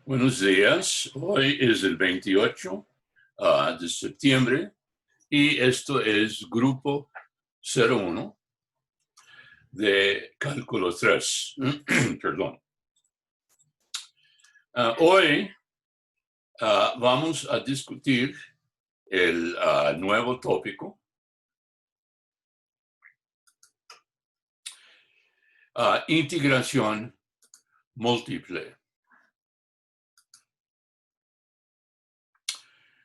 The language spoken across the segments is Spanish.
Buenos días, hoy es el 28 de septiembre y esto es Grupo 01 de Cálculo 3. Perdón. Hoy vamos a discutir el nuevo tópico, integración múltiple.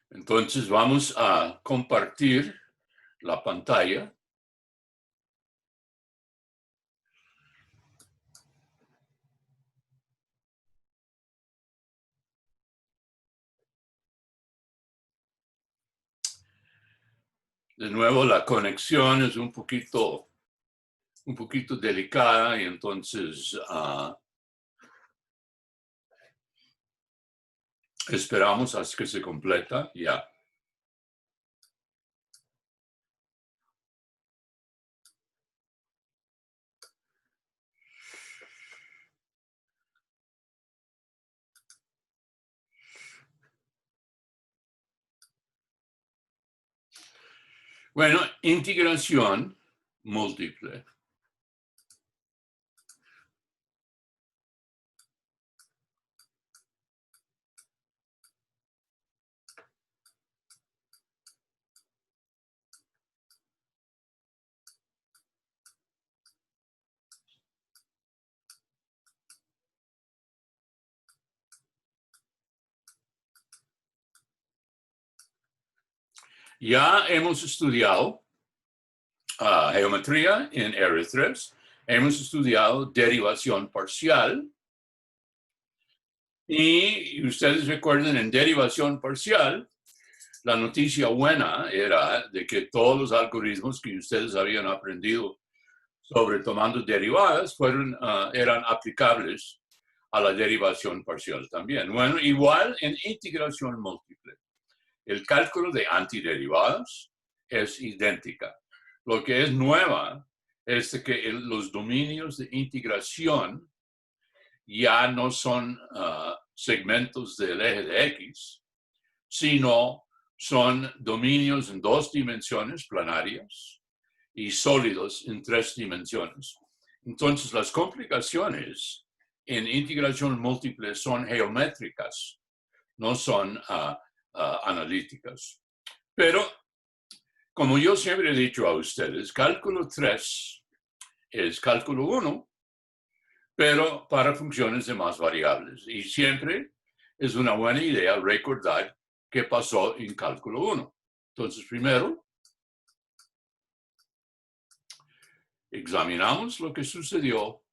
Entonces vamos a compartir la pantalla. De nuevo, la conexión es un poquito delicada y entonces esperamos hasta que se completa ya. Bueno, integración múltiple. Ya hemos estudiado geometría en R3, hemos estudiado derivación parcial y ustedes recuerdan en derivación parcial, la noticia buena era de que todos los algoritmos que ustedes habían aprendido sobre tomando derivadas eran aplicables a la derivación parcial también. Bueno, igual en integración múltiple. El cálculo de antiderivadas es idéntica. Lo que es nueva es que los dominios de integración ya no son segmentos del eje de X, sino son dominios en 2 dimensiones planarias y sólidos en 3 dimensiones. Entonces, las complicaciones en integración múltiple son geométricas, no son analíticas. Pero, como yo siempre he dicho a ustedes, cálculo 3 es cálculo 1, pero para funciones de más variables. Y siempre es una buena idea recordar qué pasó en cálculo 1. Entonces, primero, examinamos lo que sucedió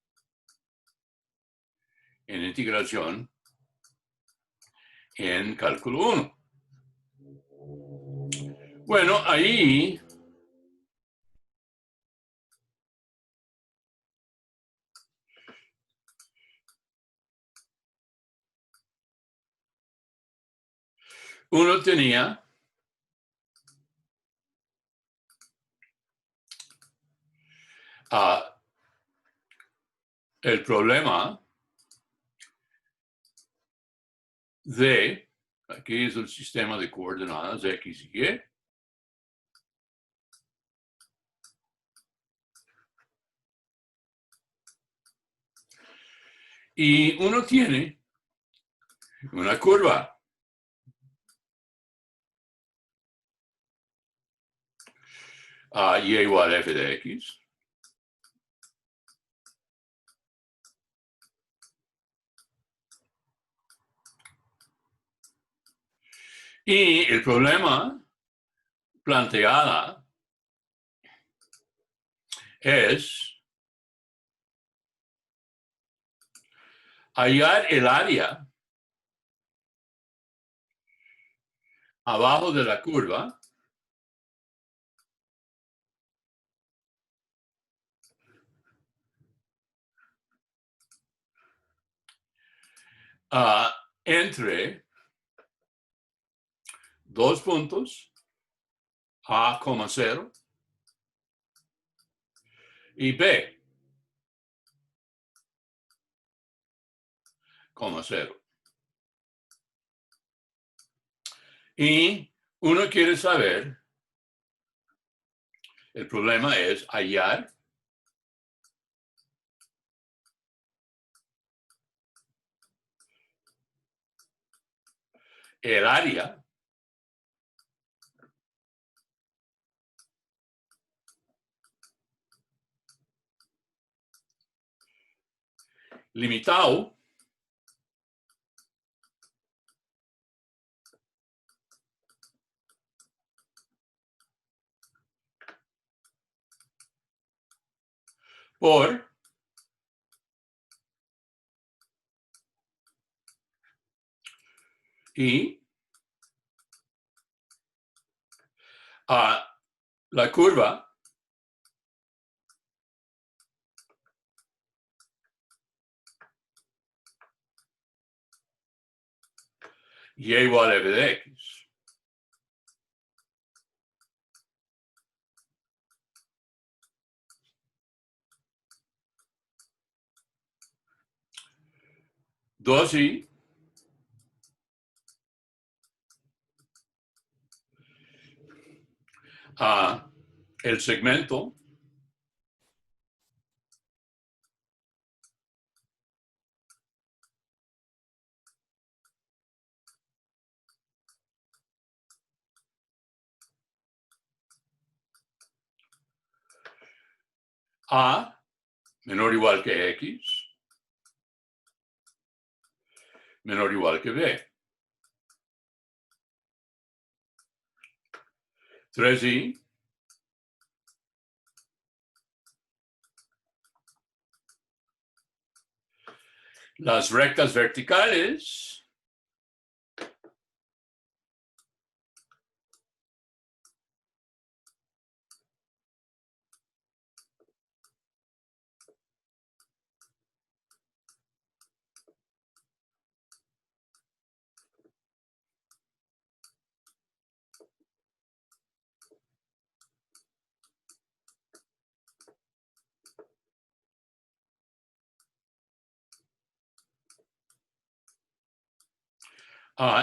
en integración en cálculo 1. Bueno, ahí uno tenía el problema de, aquí es el sistema de coordenadas X y Y, y uno tiene una curva. Y igual a f de x. Y el problema planteada es hallar el área abajo de la curva entre 2 puntos, A, 0, y B, 0. Y uno quiere saber, el problema es hallar el área limitado por y la curva y igual a f de x. Dos y el segmento A menor o igual que X menor o igual que B. 3i las rectas verticales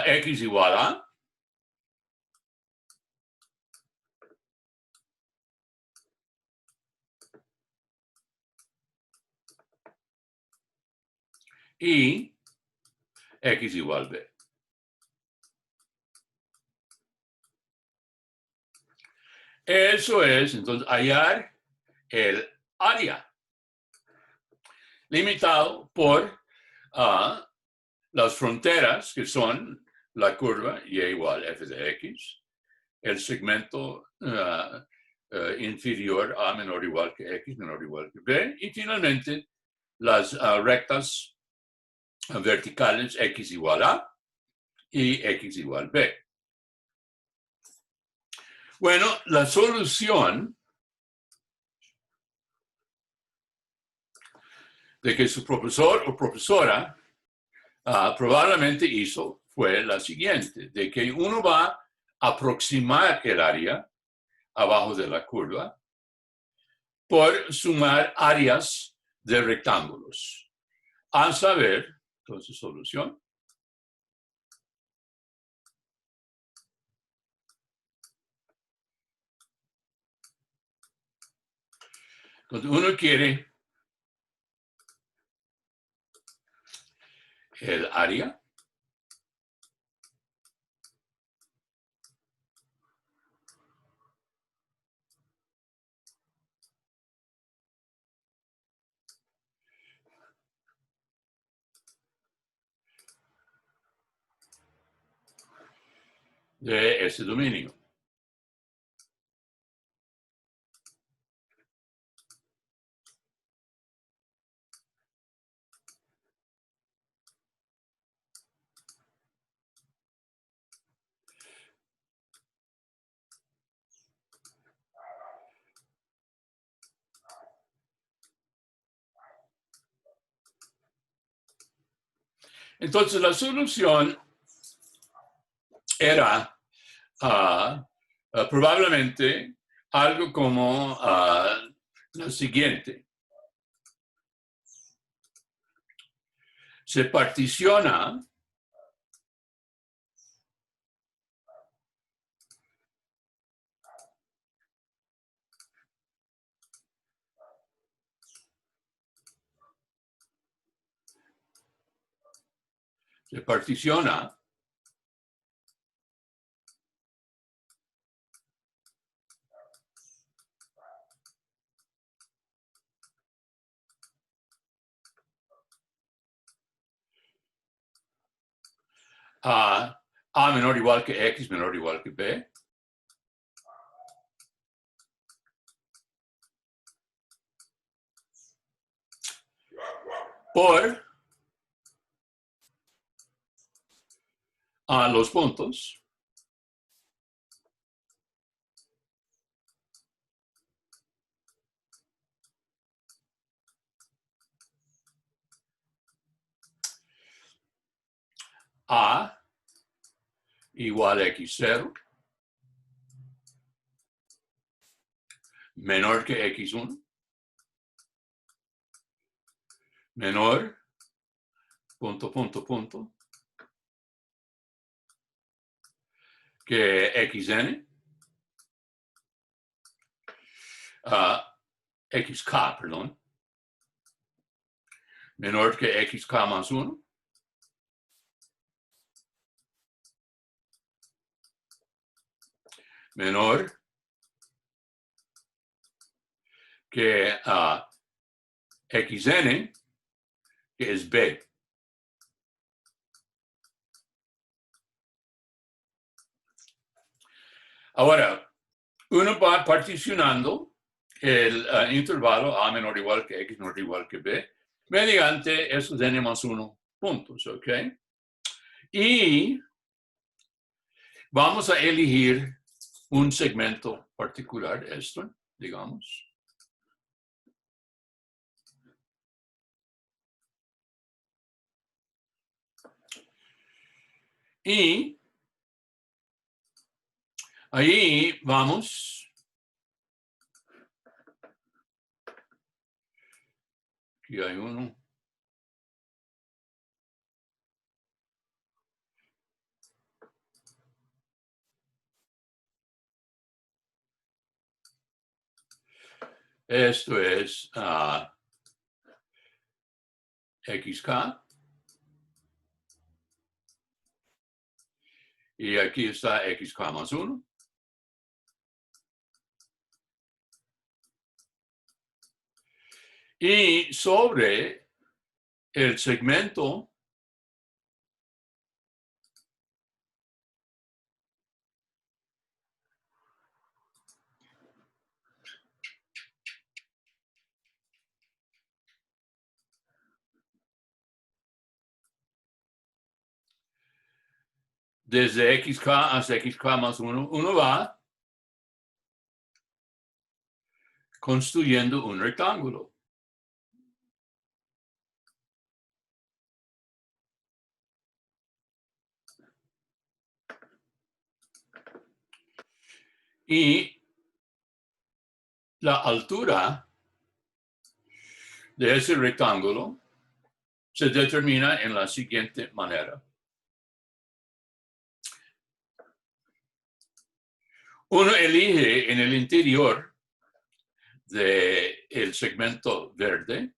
X igual a y X igual B. Eso es, entonces, hallar el área limitado por las fronteras que son la curva y igual a f de x, el segmento inferior a menor o igual que x menor o igual que b, y finalmente las rectas verticales x igual a y x igual b. Bueno, la solución de que su profesor o profesora probablemente hizo fue la siguiente, de que uno va a aproximar el área abajo de la curva por sumar áreas de rectángulos. A saber, entonces, solución. Entonces, uno quiere el área de ese dominio. Entonces, la solución era probablemente algo como la siguiente. Se particiona a menor o igual que X menor o igual que B. Por los puntos A igual a X0 menor que X1 menor punto punto punto que Xn XK, perdón, menor que XK más 1 menor que Xn, que es B. Ahora, uno va particionando el intervalo A menor o igual que X menor o igual que B mediante esos n más 1 puntos, ¿ok? Y vamos a elegir un segmento particular, esto, digamos. Y ahí vamos. Aquí hay uno. Esto es XK. Y aquí está XK más 1. Y sobre el segmento desde XK hasta XK más 1, uno va construyendo un rectángulo. Y la altura de ese rectángulo se determina en la siguiente manera. Uno elige en el interior del segmento verde,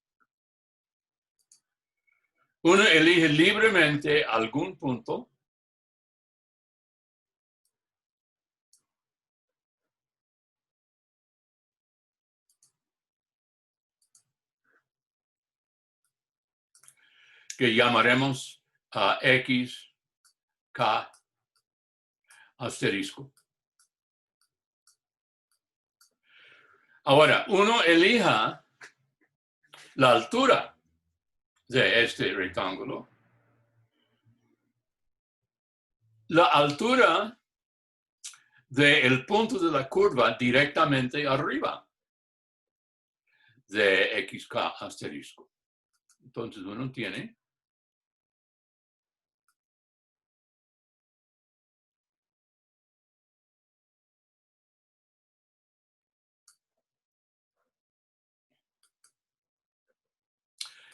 uno elige libremente algún punto que llamaremos X, K, asterisco. Ahora, uno elija la altura de este rectángulo. La altura del punto de la curva directamente arriba de XK asterisco. Entonces uno tiene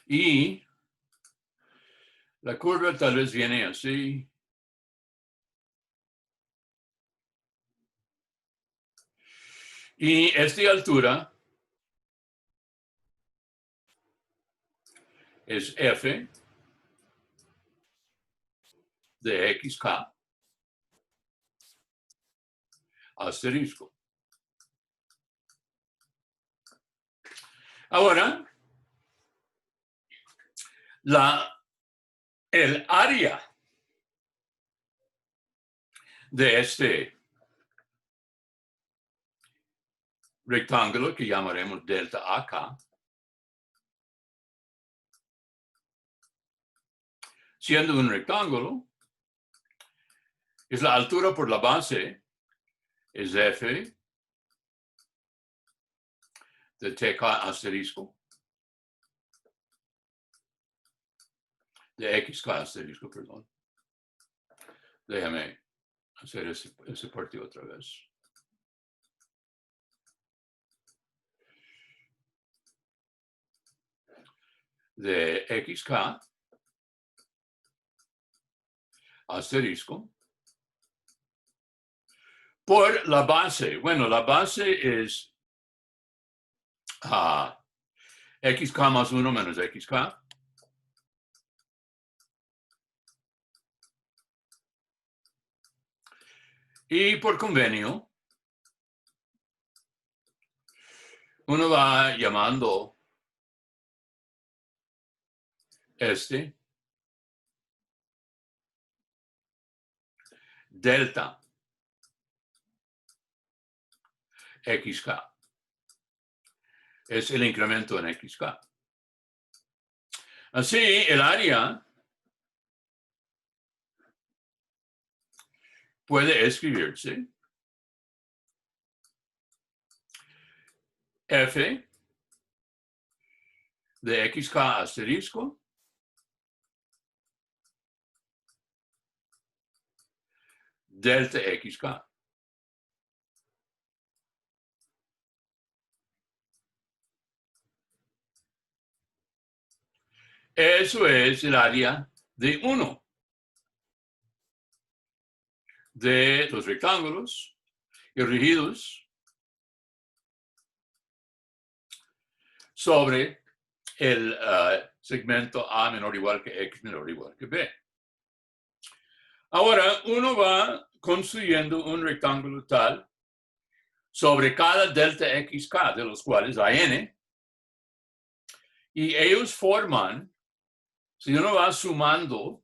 Y la curva tal vez viene así. Y esta altura es f de xk asterisco. Ahora, el área de este rectángulo que llamaremos delta AK, siendo un rectángulo, es la altura por la base, es f de tk asterisco, de xk asterisco, perdón. Déjame hacer ese partido otra vez. De xk asterisco por la base. Bueno, la base es xk más 1 menos xk. Y por convenio, uno va llamando delta xk. Es el incremento en xk. Así, el área puede escribirse f de xk asterisco delta xk. Eso es el área de uno de los rectángulos rígidos sobre el segmento A menor o igual que X menor o igual que B. Ahora, uno va construyendo un rectángulo tal sobre cada delta xk, de los cuales hay n, y ellos forman, si uno va sumando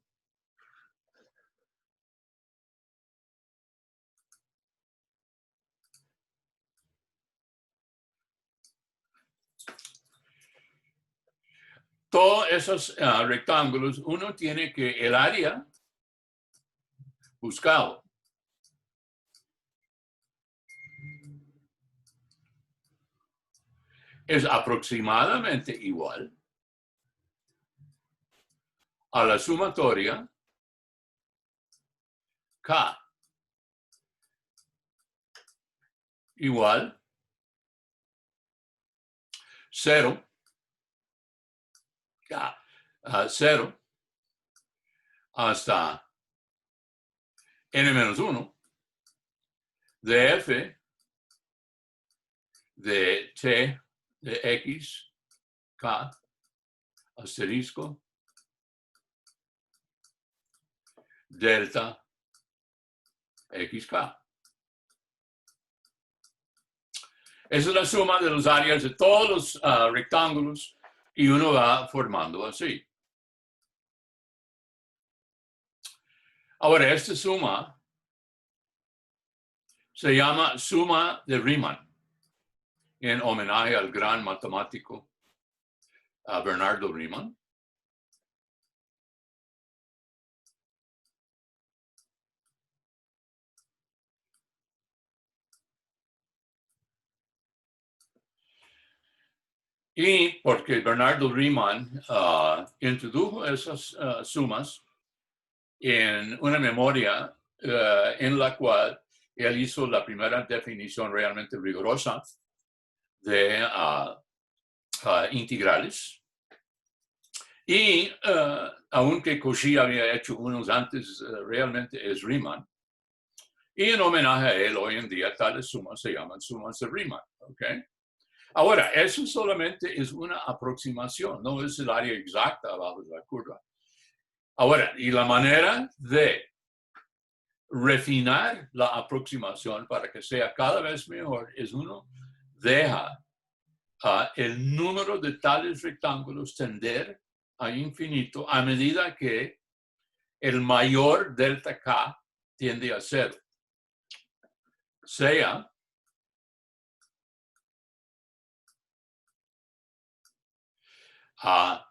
todos esos rectángulos, uno tiene que el área buscado es aproximadamente igual a la sumatoria K igual 0 0 hasta n-1 de f de t de x k asterisco delta xk. Esa es la suma de los áreas de todos los rectángulos y uno va formando así. Ahora, esta suma se llama suma de Riemann, en homenaje al gran matemático Bernardo Riemann. Y porque Bernardo Riemann introdujo esas sumas en una memoria en la cual él hizo la primera definición realmente rigurosa de integrales. Y aunque Cauchy había hecho unos antes, realmente es Riemann. Y en homenaje a él, hoy en día, tales sumas se llaman sumas de Riemann. ¿Okay? Ahora, eso solamente es una aproximación, no es el área exacta abajo de la curva. Ahora, y la manera de refinar la aproximación para que sea cada vez mejor es uno deja el número de tales rectángulos tender a infinito a medida que el mayor delta K tiende a cero. Sea a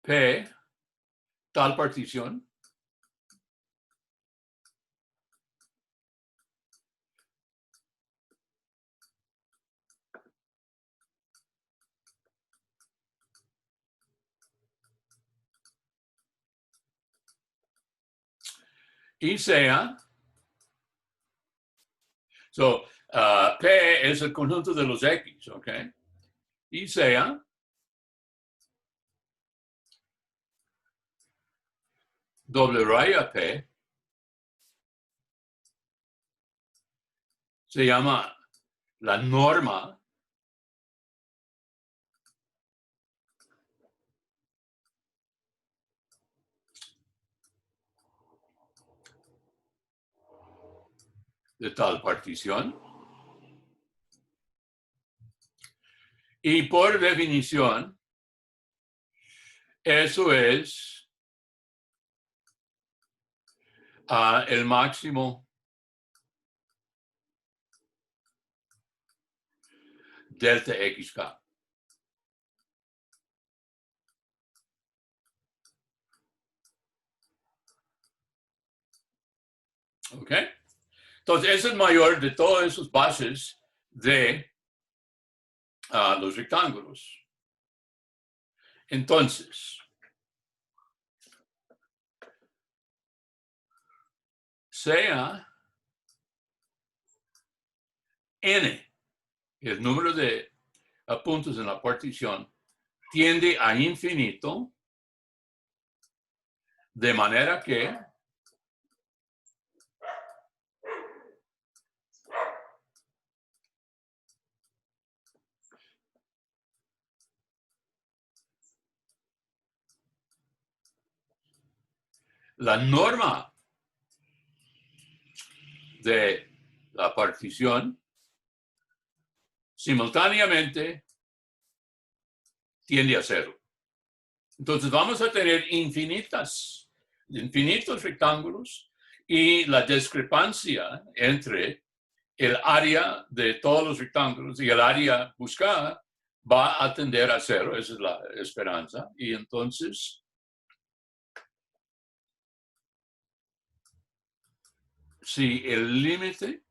P tal partición y sea, P es el conjunto de los X, ¿ok? Y sea doble raya P se llama la norma de tal partición. Y por definición, eso es el máximo delta XK. ¿Ok? Entonces, es el mayor de todas esas bases de los rectángulos. Entonces, sea n, el número de puntos en la partición, tiende a infinito, de manera que la norma de la partición simultáneamente tiende a cero. Entonces vamos a tener infinitos rectángulos y la discrepancia entre el área de todos los rectángulos y el área buscada va a tender a cero, esa es la esperanza. Y entonces, si el límite,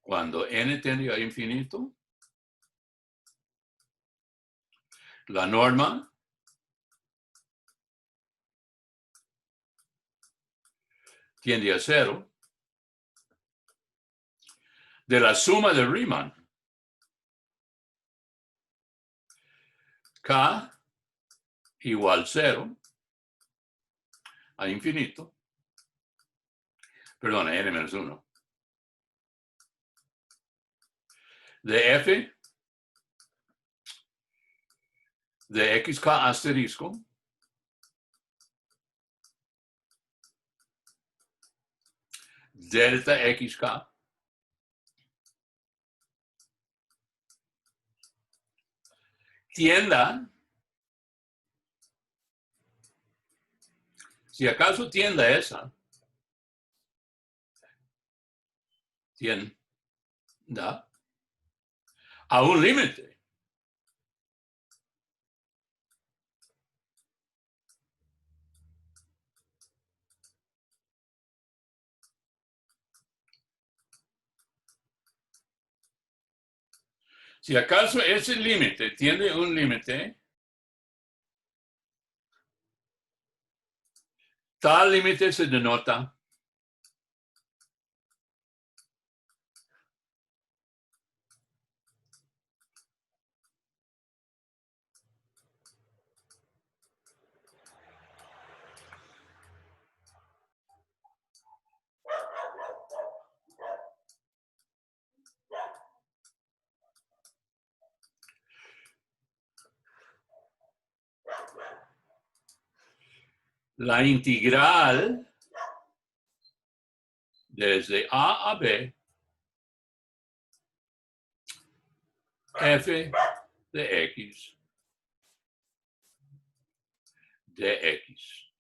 cuando n tiende a infinito, la norma tiende a cero, de la suma de Riemann, K igual 0 a infinito, perdón, n menos 1, de f de xk asterisco delta xk tienda, si acaso tienda esa, tienda a un límite. Si acaso ese límite tiene un límite, tal límite se denota la integral desde A a B f de x de x.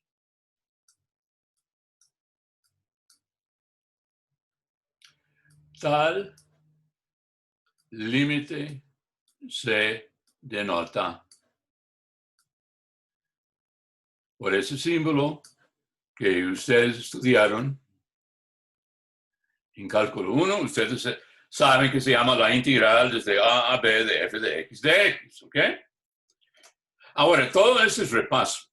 Tal límite se denota por ese símbolo que ustedes estudiaron en cálculo 1. Ustedes saben que se llama la integral desde A a B de f de x, ¿ok? Ahora, todo eso es repaso.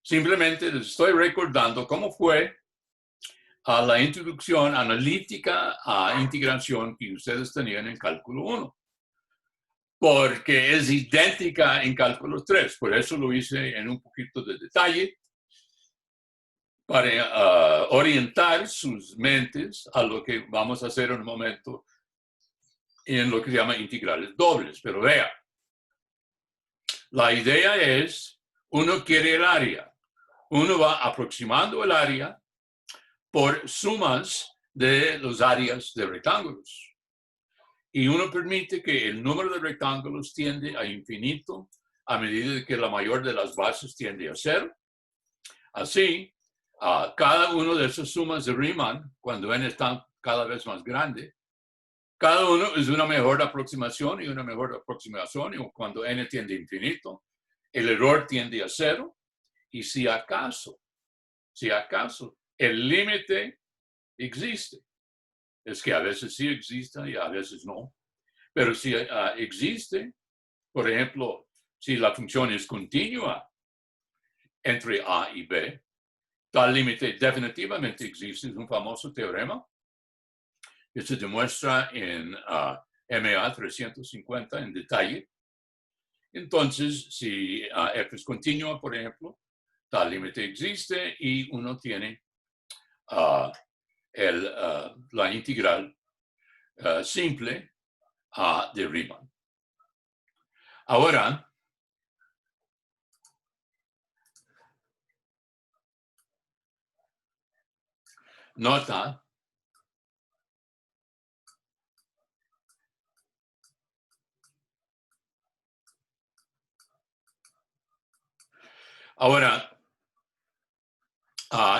Simplemente les estoy recordando cómo fue a la introducción analítica a integración que ustedes tenían en cálculo 1. Porque es idéntica en cálculo 3. Por eso lo hice en un poquito de detalle para orientar sus mentes a lo que vamos a hacer en un momento en lo que se llama integrales dobles. Pero vea, la idea es, uno quiere el área. Uno va aproximando el área por sumas de los áreas de rectángulos. Y uno permite que el número de rectángulos tiende a infinito a medida que la mayor de las bases tiende a 0. Así, cada una de esas sumas de Riemann, cuando n está cada vez más grande, cada uno es una mejor aproximación y una mejor aproximación. Y cuando n tiende a infinito, el error tiende a 0. Y si acaso, el límite existe. Es que a veces sí existe y a veces no. Pero si existe, por ejemplo, si la función es continua entre A y B, tal límite definitivamente existe. Es un famoso teorema que se demuestra en MA 350 en detalle. Entonces, si f es continua, por ejemplo, tal límite existe y uno tiene la integral simple de Riemann. Ahora, nota ahora,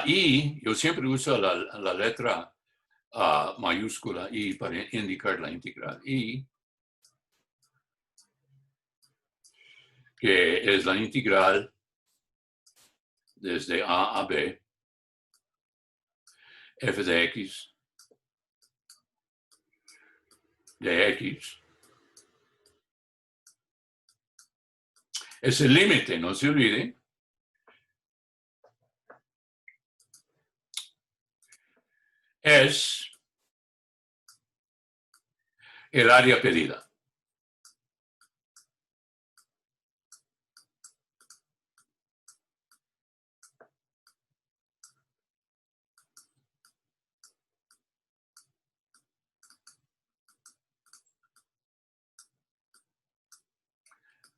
I, yo siempre uso la letra mayúscula I para indicar la integral. I, que es la integral desde A a B, f de x, de x. Es el límite, no se olvide. Es el área pedida.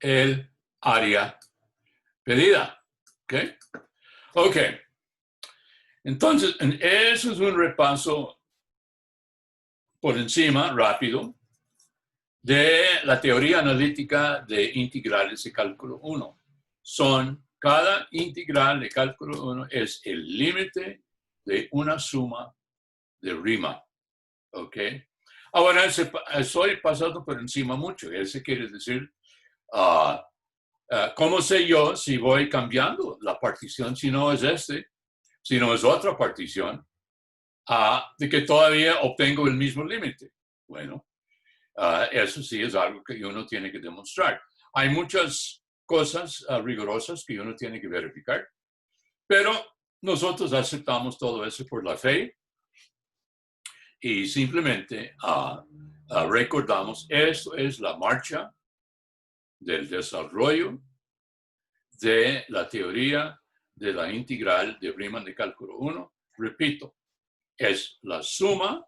El área pedida. ¿Ok? Ok. Entonces, eso es un repaso por encima, rápido, de la teoría analítica de integrales de cálculo 1. Cada integral de cálculo 1 es el límite de una suma de Riemann. ¿Ok? Ahora, estoy pasando por encima mucho. Eso quiere decir, ¿cómo sé yo si voy cambiando la partición? Si no es si no es otra partición, de que todavía obtengo el mismo límite. Bueno, eso sí es algo que uno tiene que demostrar. Hay muchas cosas rigurosas que uno tiene que verificar, pero nosotros aceptamos todo eso por la fe y simplemente recordamos, esto es la marcha del desarrollo de la teoría de la integral de Riemann de cálculo 1. Repito, es la suma,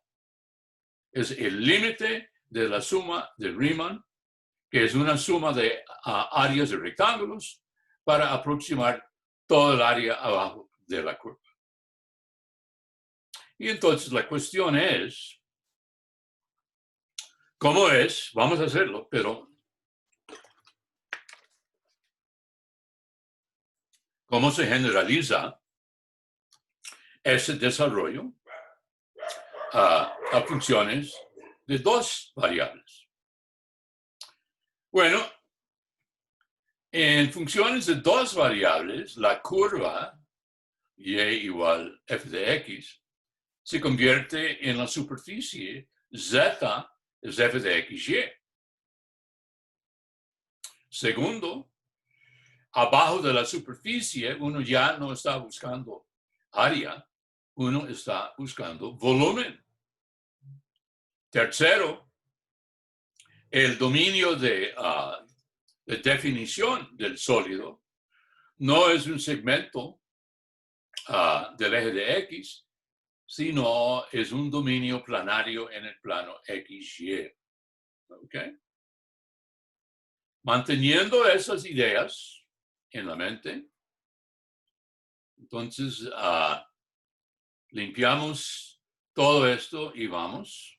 es el límite de la suma de Riemann, que es una suma de áreas de rectángulos para aproximar todo el área abajo de la curva. Y entonces la cuestión es, ¿cómo es? Vamos a hacerlo, pero ¿cómo se generaliza ese desarrollo a funciones de dos variables? Bueno, en funciones de dos variables, la curva y igual f de x se convierte en la superficie z es f de xy. Segundo, abajo de la superficie uno ya no está buscando área, uno está buscando volumen. Tercero, el dominio de definición del sólido no es un segmento del eje de X, sino es un dominio planario en el plano XY. ¿Okay? Manteniendo esas ideas en la mente, entonces limpiamos todo esto y vamos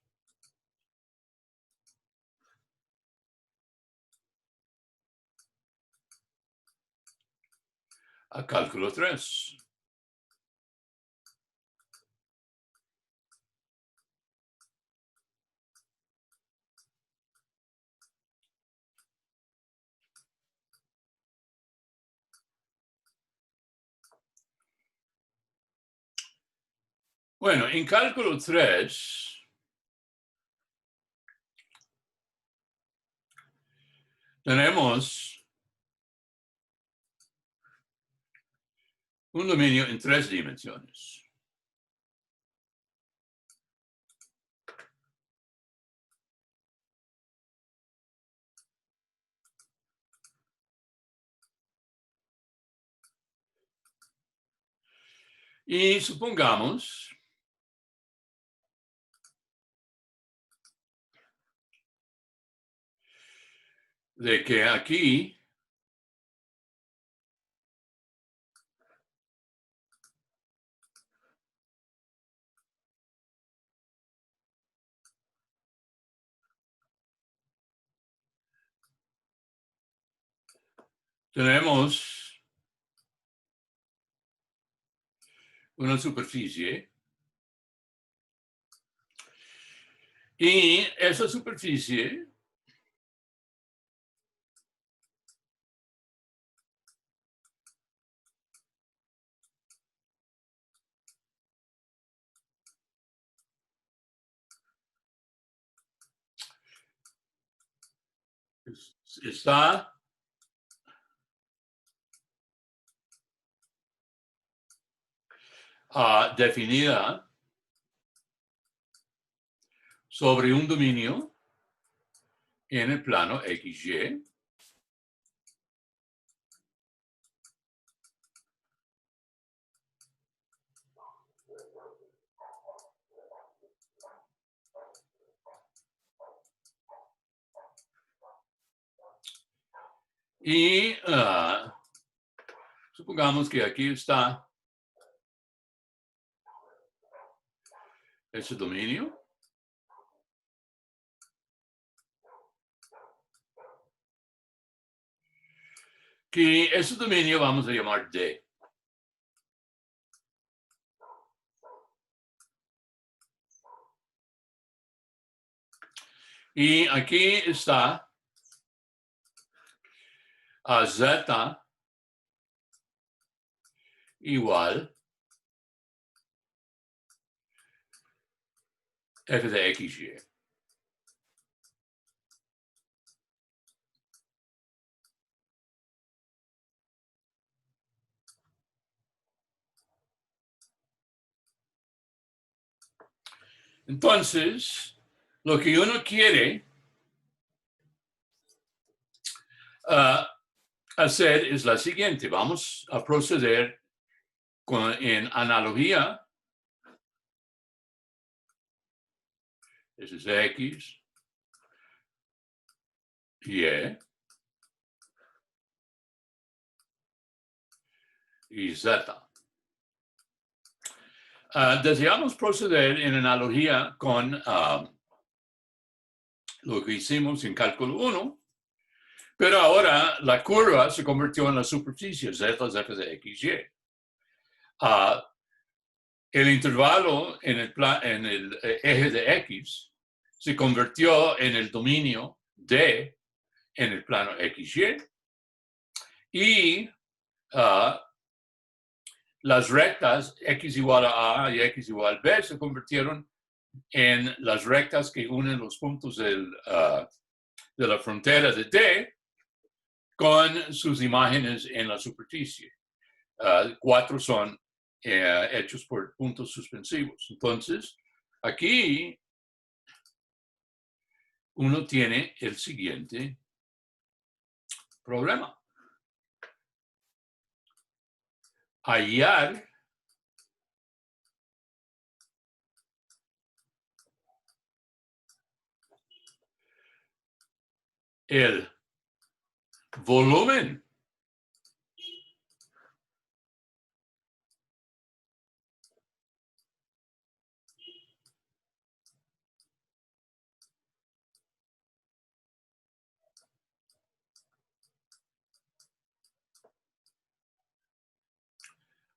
a cálculo 3. Bueno, en cálculo 3 tenemos un dominio en 3 dimensiones. Y supongamos de que aquí tenemos una superficie y esa superficie está definida sobre un dominio en el plano XY. Y supongamos que aquí está ese dominio. Que ese dominio vamos a llamar D. Y aquí está Z igual f de XY. Entonces, lo que uno quiere hacer es la siguiente. Vamos a proceder en analogía. Ese es X, Y. y Z. Deseamos proceder en analogía con lo que hicimos en cálculo 1, pero ahora la curva se convirtió en la superficie Z es f de x, y. El intervalo en el eje de X se convirtió en el dominio D en el plano XY y las rectas X igual a y X igual a B se convirtieron en las rectas que unen los puntos de la frontera de D con sus imágenes en la superficie. 4 son hechos por puntos suspensivos. Entonces, aquí uno tiene el siguiente problema. Hallar el volumen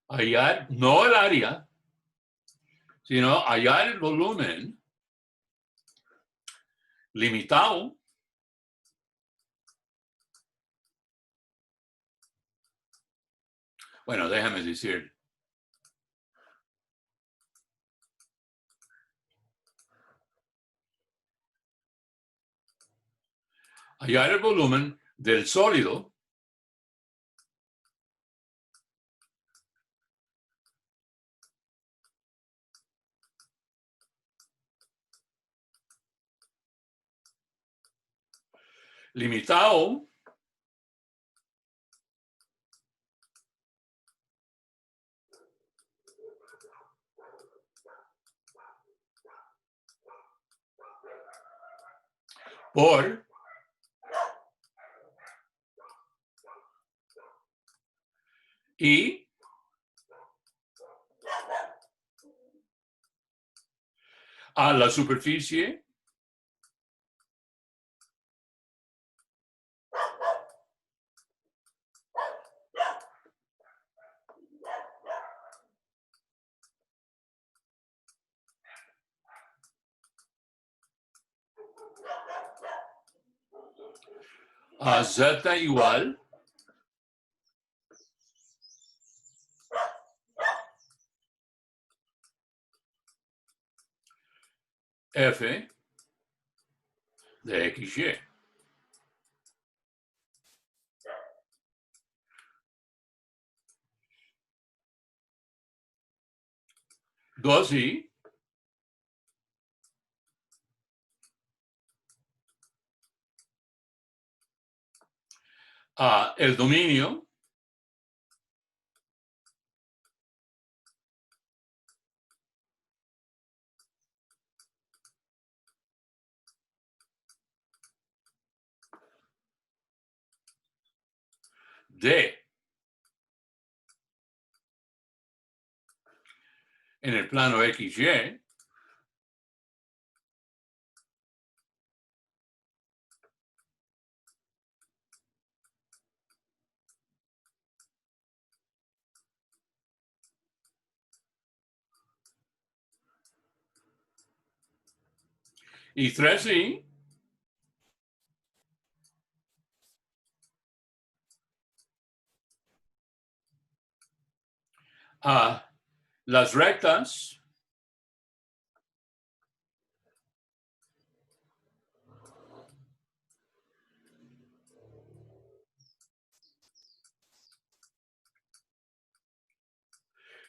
hallar, no el área, sino hallar el volumen limitado bueno, déjame decir, hallar el volumen del sólido limitado por y a la superficie a Z igual F de XY. 2i a el dominio D en el plano XY y 3i a las rectas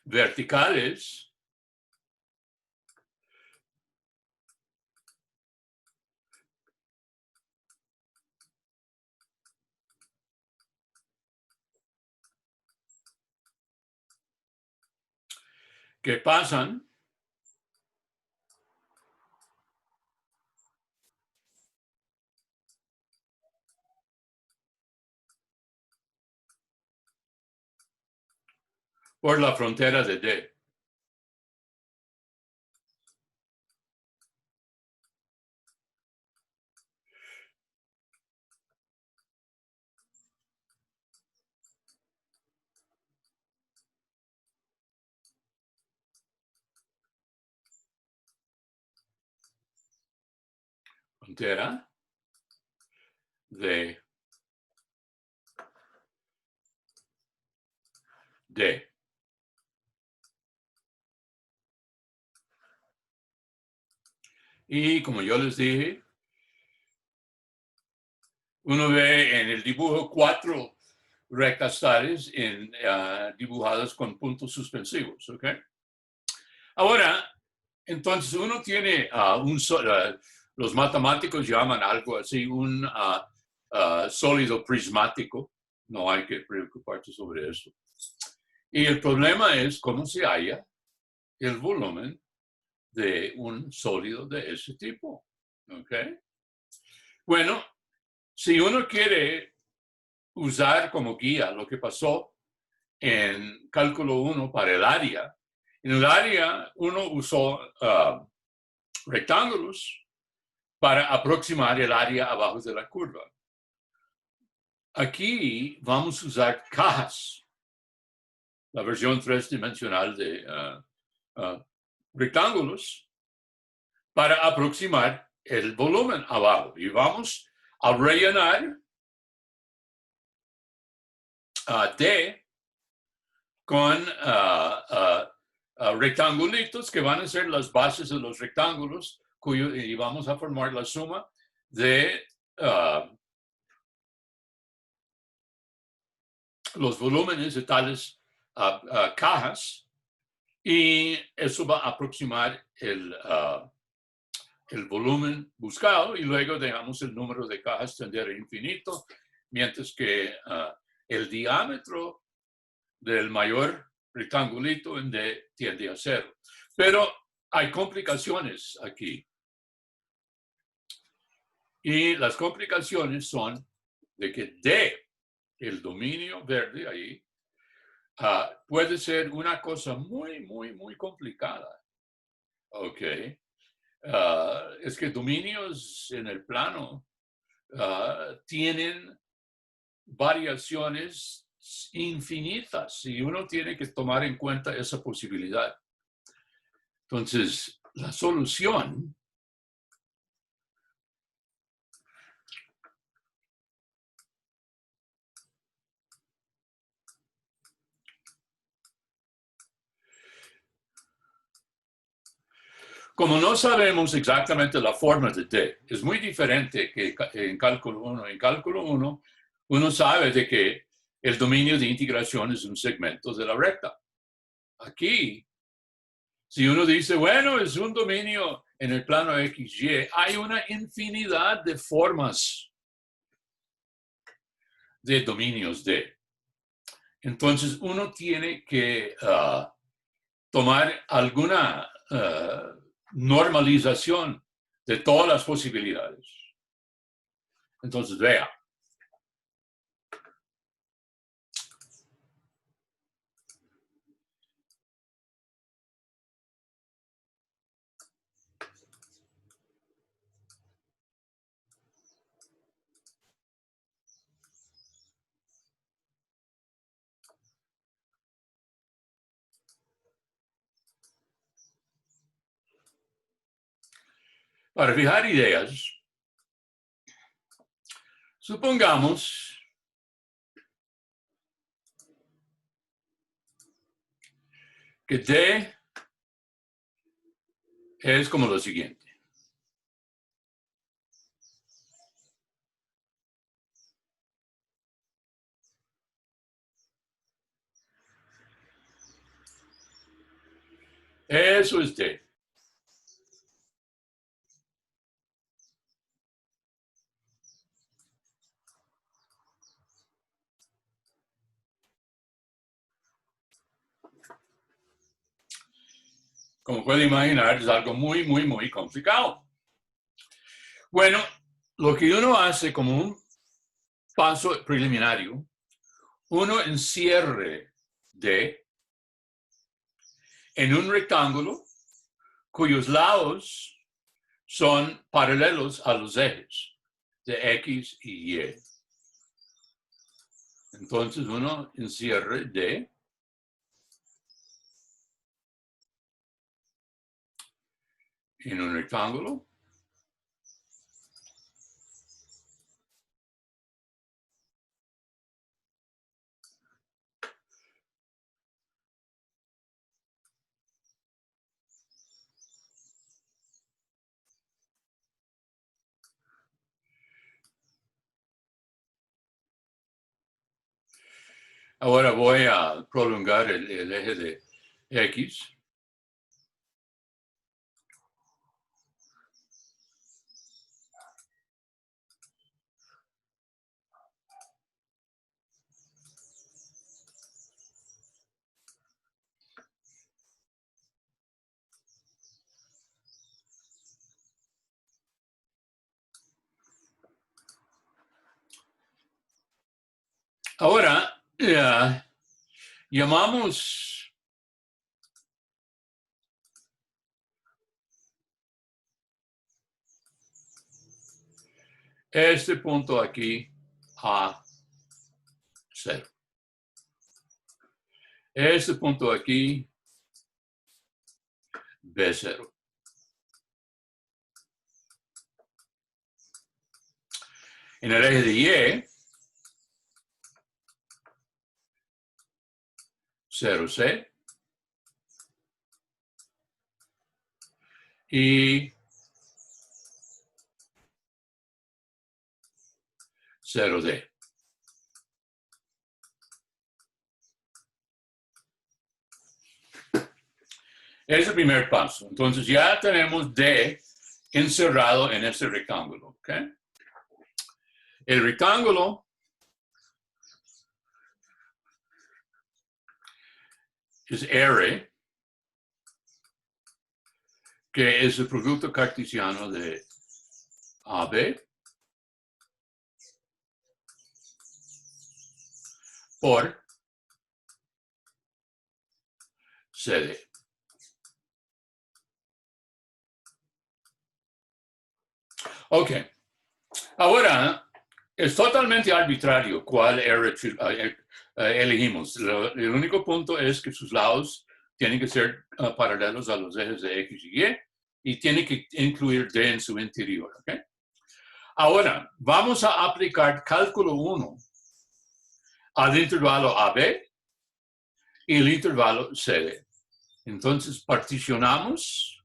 verticales que pasan por la frontera de D. Frontera de D. Y como yo les dije, uno ve en el dibujo 4 rectas tales dibujadas con puntos suspensivos. ¿Ok? Ahora, entonces uno tiene los matemáticos llaman algo así un sólido prismático. No hay que preocuparse sobre eso. Y el problema es cómo se halla el volumen de un sólido de ese tipo. ¿Ok? Bueno, si uno quiere usar como guía lo que pasó en cálculo 1 para el área, en el área uno usó rectángulos para aproximar el área abajo de la curva. Aquí vamos a usar cajas, la versión 3-dimensional de rectángulos, para aproximar el volumen abajo. Y vamos a rellenar D con rectangulitos que van a ser las bases de los rectángulos y vamos a formar la suma de los volúmenes de tales cajas, y eso va a aproximar el volumen buscado, y luego dejamos el número de cajas tender a infinito, mientras que el diámetro del mayor rectangulito en D tiende a 0. Pero hay complicaciones aquí. Y las complicaciones son de que D, el dominio verde ahí, puede ser una cosa muy, muy, muy complicada. Ok. Es que dominios en el plano tienen variaciones infinitas y uno tiene que tomar en cuenta esa posibilidad. Entonces, la solución como no sabemos exactamente la forma de D, es muy diferente que en cálculo 1. En cálculo 1, uno sabe de que el dominio de integración es un segmento de la recta. Aquí, si uno dice, bueno, es un dominio en el plano XY, hay una infinidad de formas de dominios D. Entonces, uno tiene que tomar alguna normalización de todas las posibilidades. Entonces, vea. Para fijar ideas, supongamos que D es como lo siguiente. Eso es D. Como puede imaginar, es algo muy, muy, muy complicado. Bueno, lo que uno hace como un paso preliminario, uno encierre D en un rectángulo cuyos lados son paralelos a los ejes de X y Y. Entonces uno encierra D en un rectángulo. Ahora voy a prolongar el eje de X. Ahora llamamos este punto aquí A0. Este punto aquí B0. En el eje de Y, 0C y 0D. Es el primer paso. Entonces ya tenemos D encerrado en ese rectángulo. ¿Okay? El rectángulo es R, que es el producto cartesiano de AB por CD. Ok. Ahora, es totalmente arbitrario cuál R elegimos. El único punto es que sus lados tienen que ser paralelos a los ejes de X y Y tiene que incluir D en su interior. ¿Okay? Ahora, vamos a aplicar cálculo 1 al intervalo AB y el intervalo CD. Entonces, particionamos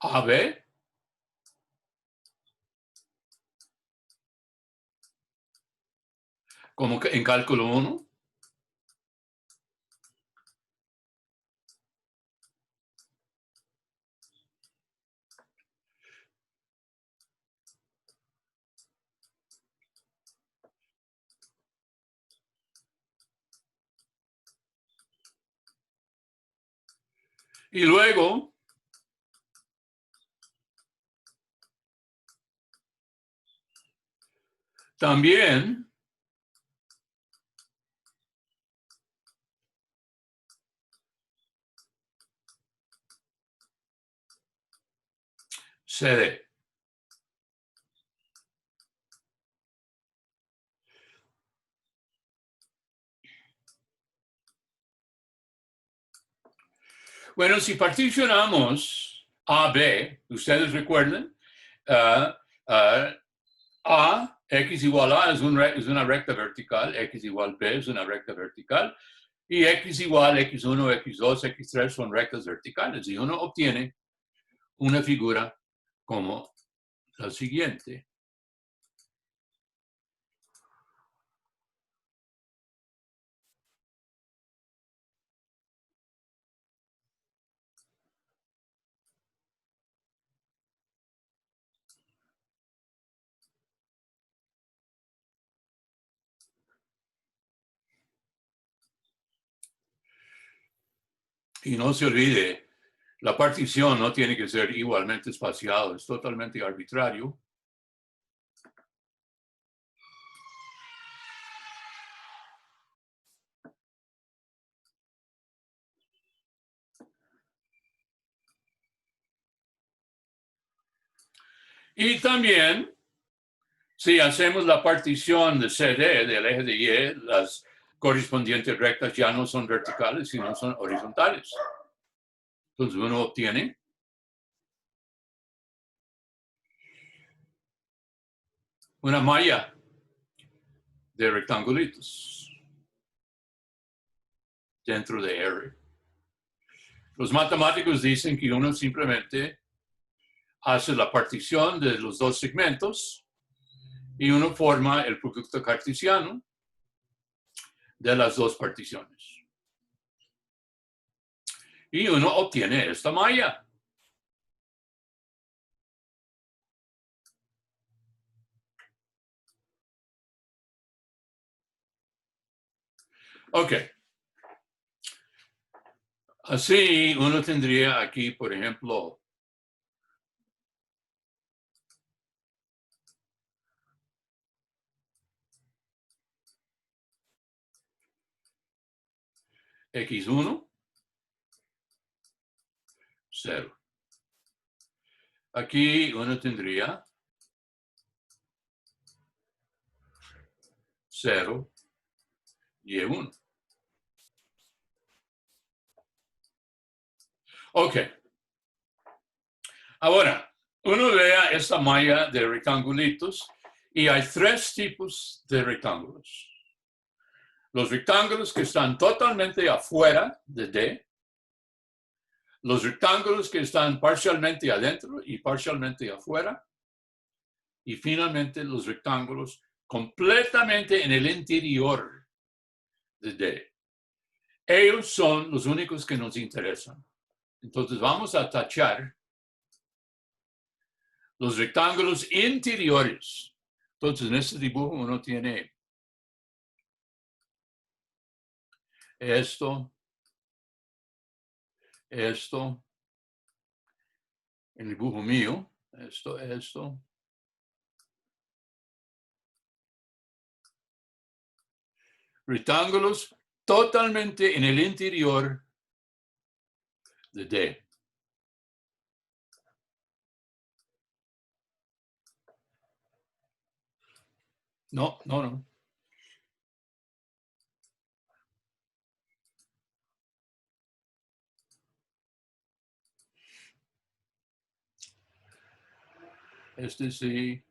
AB como que en cálculo 1 y luego también CD. Bueno, si particionamos AB, ustedes recuerdan, uh, uh, A, X igual A es una recta vertical, X igual B es una recta vertical, y X igual X1, X2, X3 son rectas verticales, y uno obtiene una figura como la siguiente. Y no se olvide, la partición no tiene que ser igualmente espaciado, es totalmente arbitrario. Y también, si hacemos la partición de CD del eje de Y, las correspondientes rectas ya no son verticales, sino son horizontales. Entonces uno obtiene una malla de rectangulitos dentro de R. Los matemáticos dicen que uno simplemente hace la partición de los dos segmentos y uno forma el producto cartesiano de las dos particiones. Y uno obtiene esta malla. Ok. Así uno tendría aquí, por ejemplo, x1, 0. Aquí uno tendría 0, y1. Ok. Ahora, uno vea esta malla de rectangulitos y hay tres tipos de rectángulos. Los rectángulos que están totalmente afuera de D, los rectángulos que están parcialmente adentro y parcialmente afuera, y finalmente los rectángulos completamente en el interior de D. Ellos son los únicos que nos interesan. Entonces vamos a tachar los rectángulos interiores. Entonces en este dibujo uno tiene esto, esto, el dibujo mío, esto. Rectángulos totalmente en el interior de D. No. Este sí,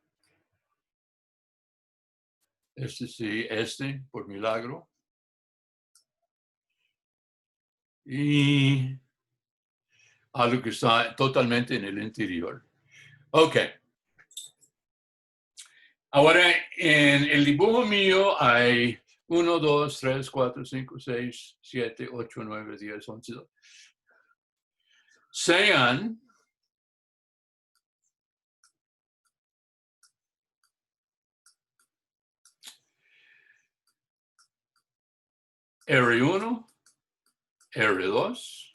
por milagro. Y algo que está totalmente en el interior. Ok. Ahora, en el dibujo mío hay 1, 2, 3, 4, 5, 6, 7, 8, 9, 10, 11, 12. Sean R1, R2,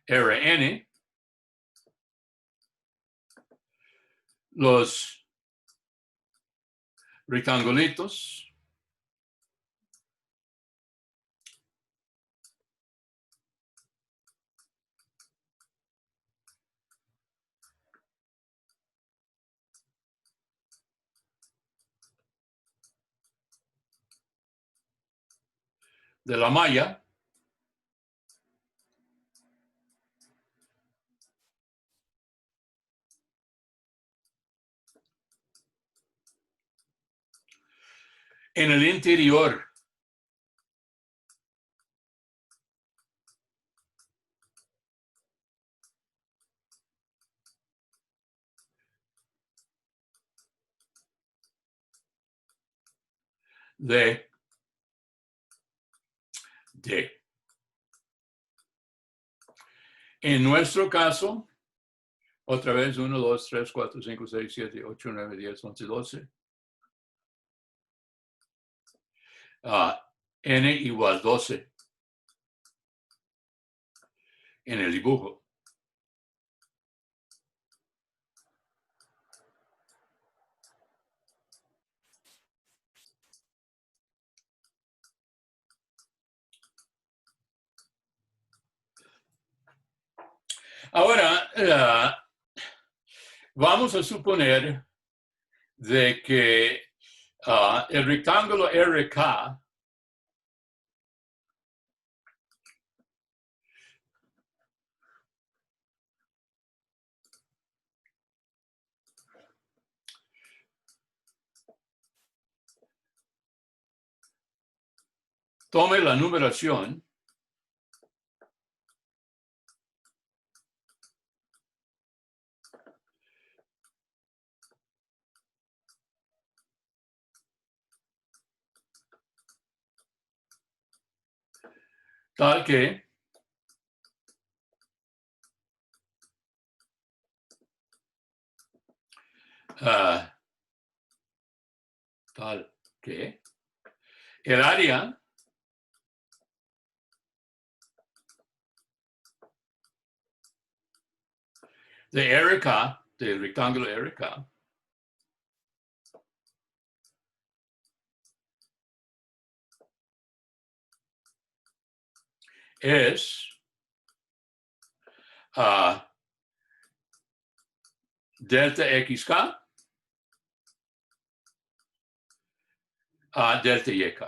Rn, los rectangulitos, de la malla, en el interior de D. En nuestro caso, otra vez 1, 2, 3, 4, 5, 6, 7, 8, 9, 10, 11, 12. n igual 12 en el dibujo. Ahora, vamos a suponer de que el rectángulo RK tome la numeración tal que el área de RK, del rectángulo RK, es delta XK a delta YK.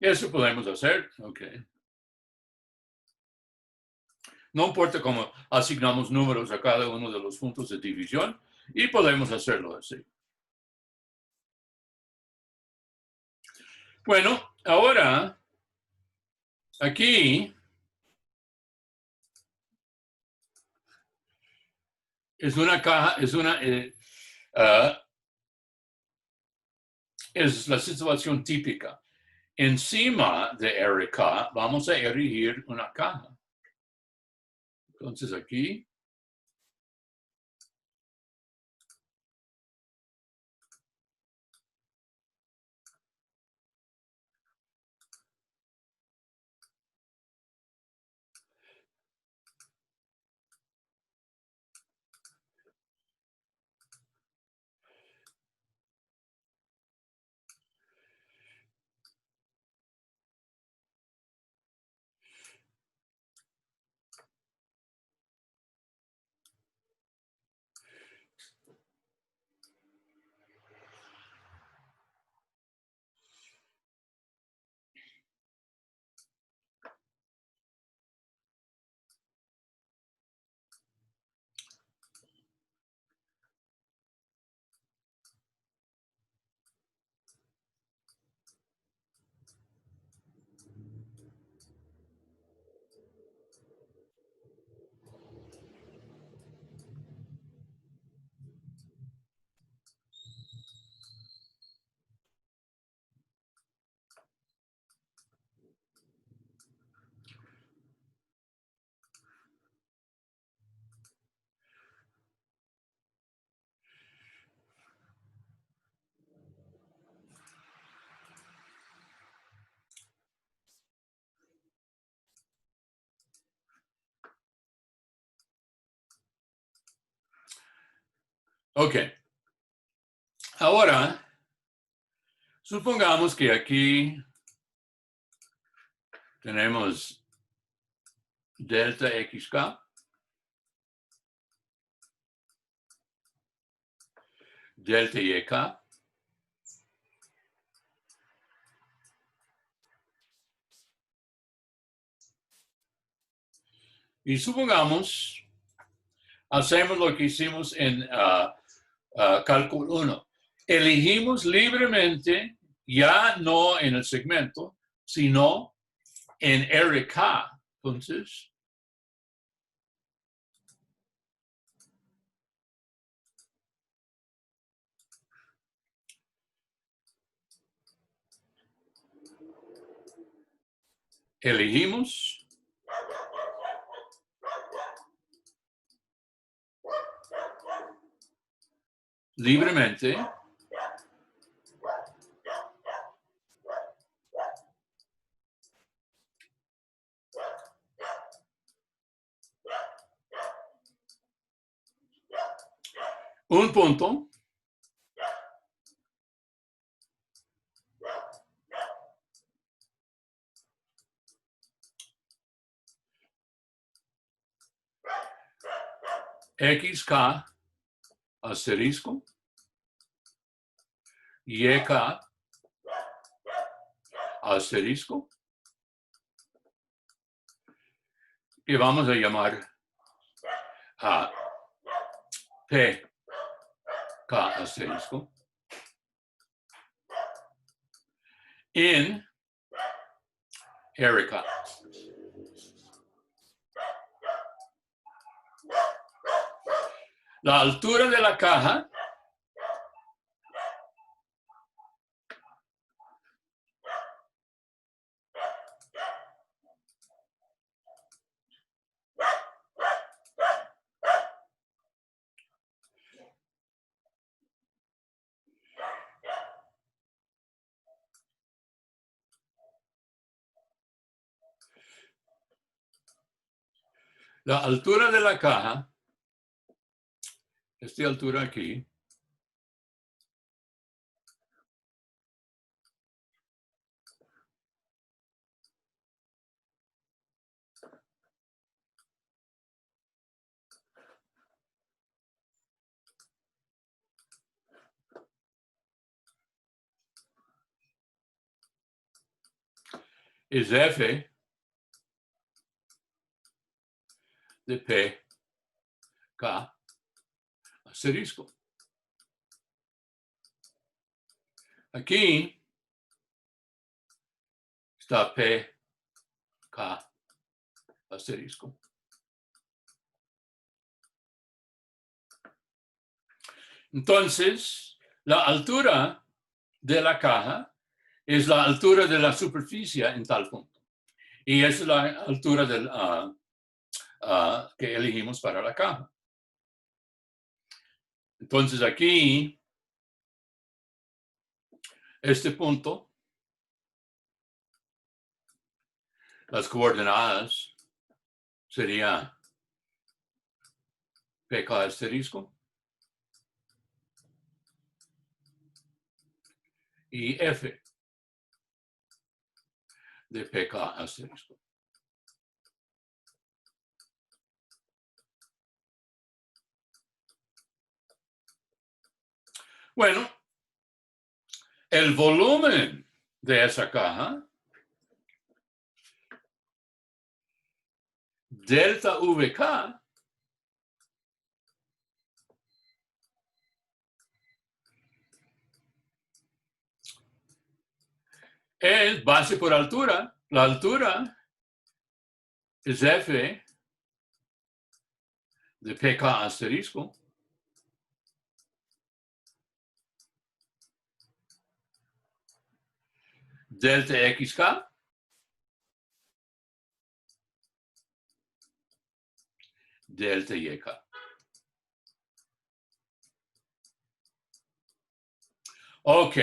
Eso podemos hacer, ok. No importa cómo asignamos números a cada uno de los puntos de división y podemos hacerlo así. Bueno, ahora aquí es una caja, es la situación típica. Encima de RK vamos a erigir una caja. Entonces aquí ok. Ahora, supongamos que aquí tenemos delta XK, delta YK, y supongamos, hacemos lo que hicimos en cálculo 1. Elegimos libremente, ya no en el segmento, sino en RK. Entonces, elegimos libremente un punto xk asterisco yk asterisco que vamos a llamar a pk asterisco en Erika. La altura de la caja esta altura aquí, es f de pk asterisco. Aquí está pk asterisco. Entonces, la altura de la caja es la altura de la superficie en tal punto. Y esa es la altura del, que elegimos para la caja. Entonces aquí, este punto, las coordenadas sería pk asterisco y f de pk asterisco. Bueno, el volumen de esa caja, delta vk, es base por altura. La altura es f de pk asterisco delta xk delta yk. Ok,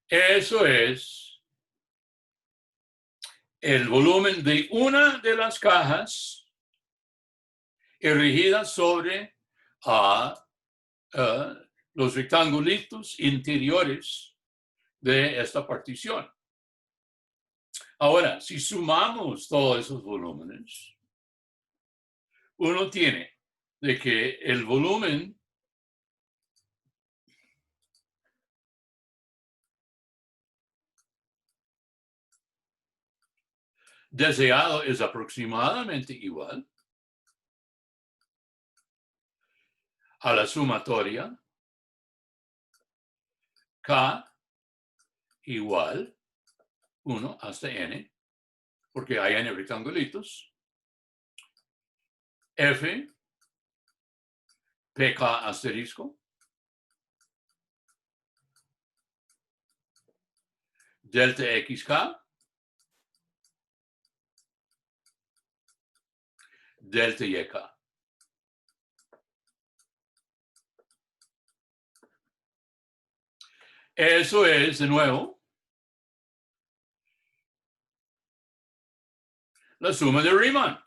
eso es el volumen de una de las cajas erigida sobre los rectangulitos interiores de esta partición. Ahora, si sumamos todos esos volúmenes, uno tiene de que el volumen deseado es aproximadamente igual a la sumatoria k igual 1 hasta n, porque hay n rectangulitos, f pk asterisco delta xk delta yk. Eso es, de nuevo, la suma de Riemann.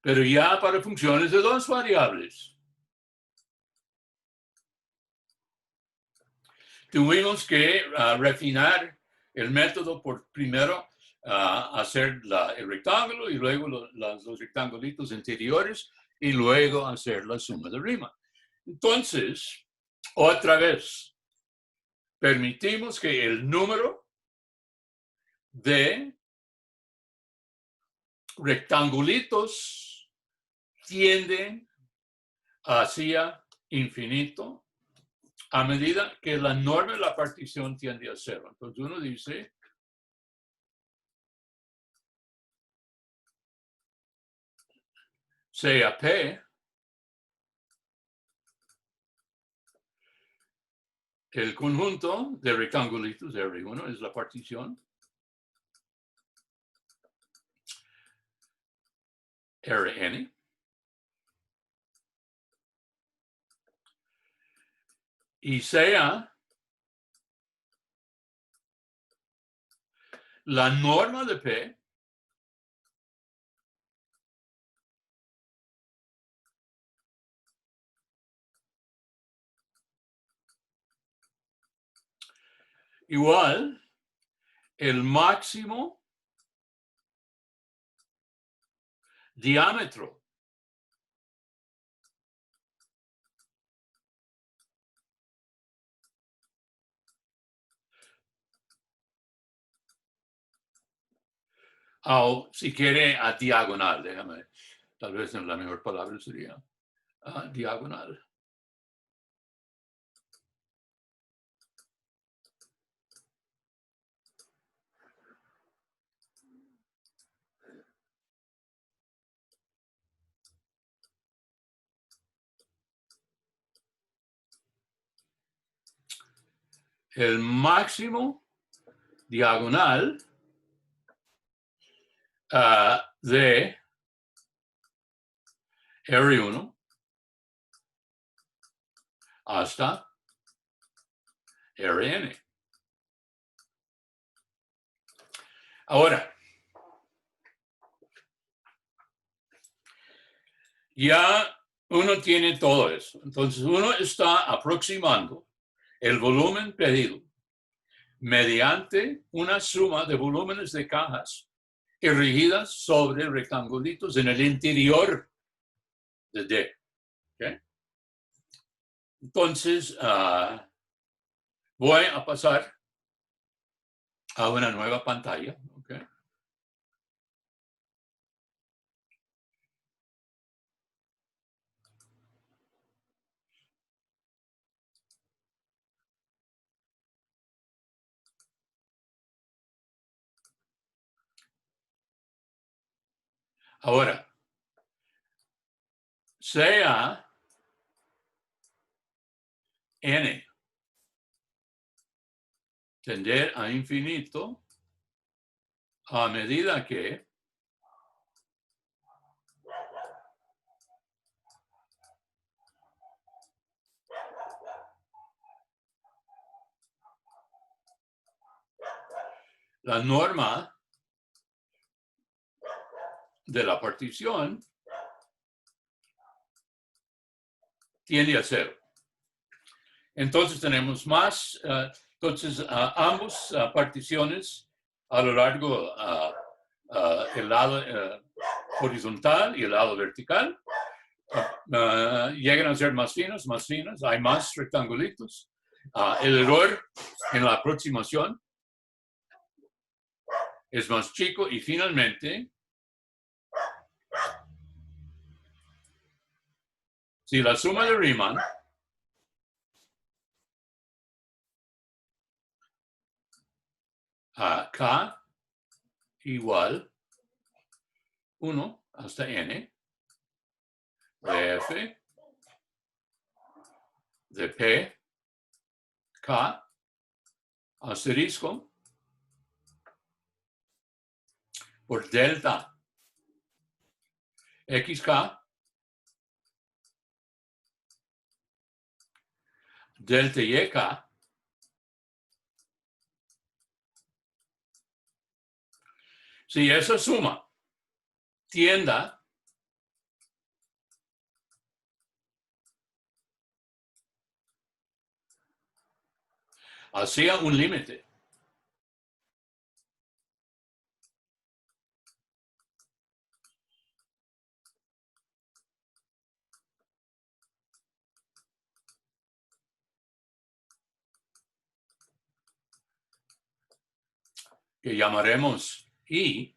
Pero ya para funciones de dos variables. Tuvimos que refinar el método por primero hacer el rectángulo y luego los rectangulitos interiores y luego hacer la suma de Riemann. Entonces, otra vez, permitimos que el número de rectangulitos tiende hacia infinito a medida que la norma de la partición tiende a cero. Entonces uno dice, sea P el conjunto de rectangulitos de R1 es la partición. Rn. Y sea la norma de P igual el máximo diámetro o si quiere a diagonal, déjame, tal vez la mejor palabra sería diagonal. El máximo diagonal de R1 hasta Rn. Ahora, ya uno tiene todo eso. Entonces uno está aproximando el volumen pedido mediante una suma de volúmenes de cajas erigidas sobre rectangulitos en el interior de D. ¿Okay? Entonces, voy a pasar a una nueva pantalla. ¿Okay? Ahora, sea n tender a infinito a medida que la norma de la partición tiende a cero. Entonces tenemos más, ambos particiones a lo largo el lado horizontal y el lado vertical llegan a ser más finas, hay más rectangulitos. El error en la aproximación es más chico y finalmente, si la suma de Riemann K igual 1 hasta n de f de p k asterisco por delta xk delta YK si esa suma tienda hacia un límite, que llamaremos I,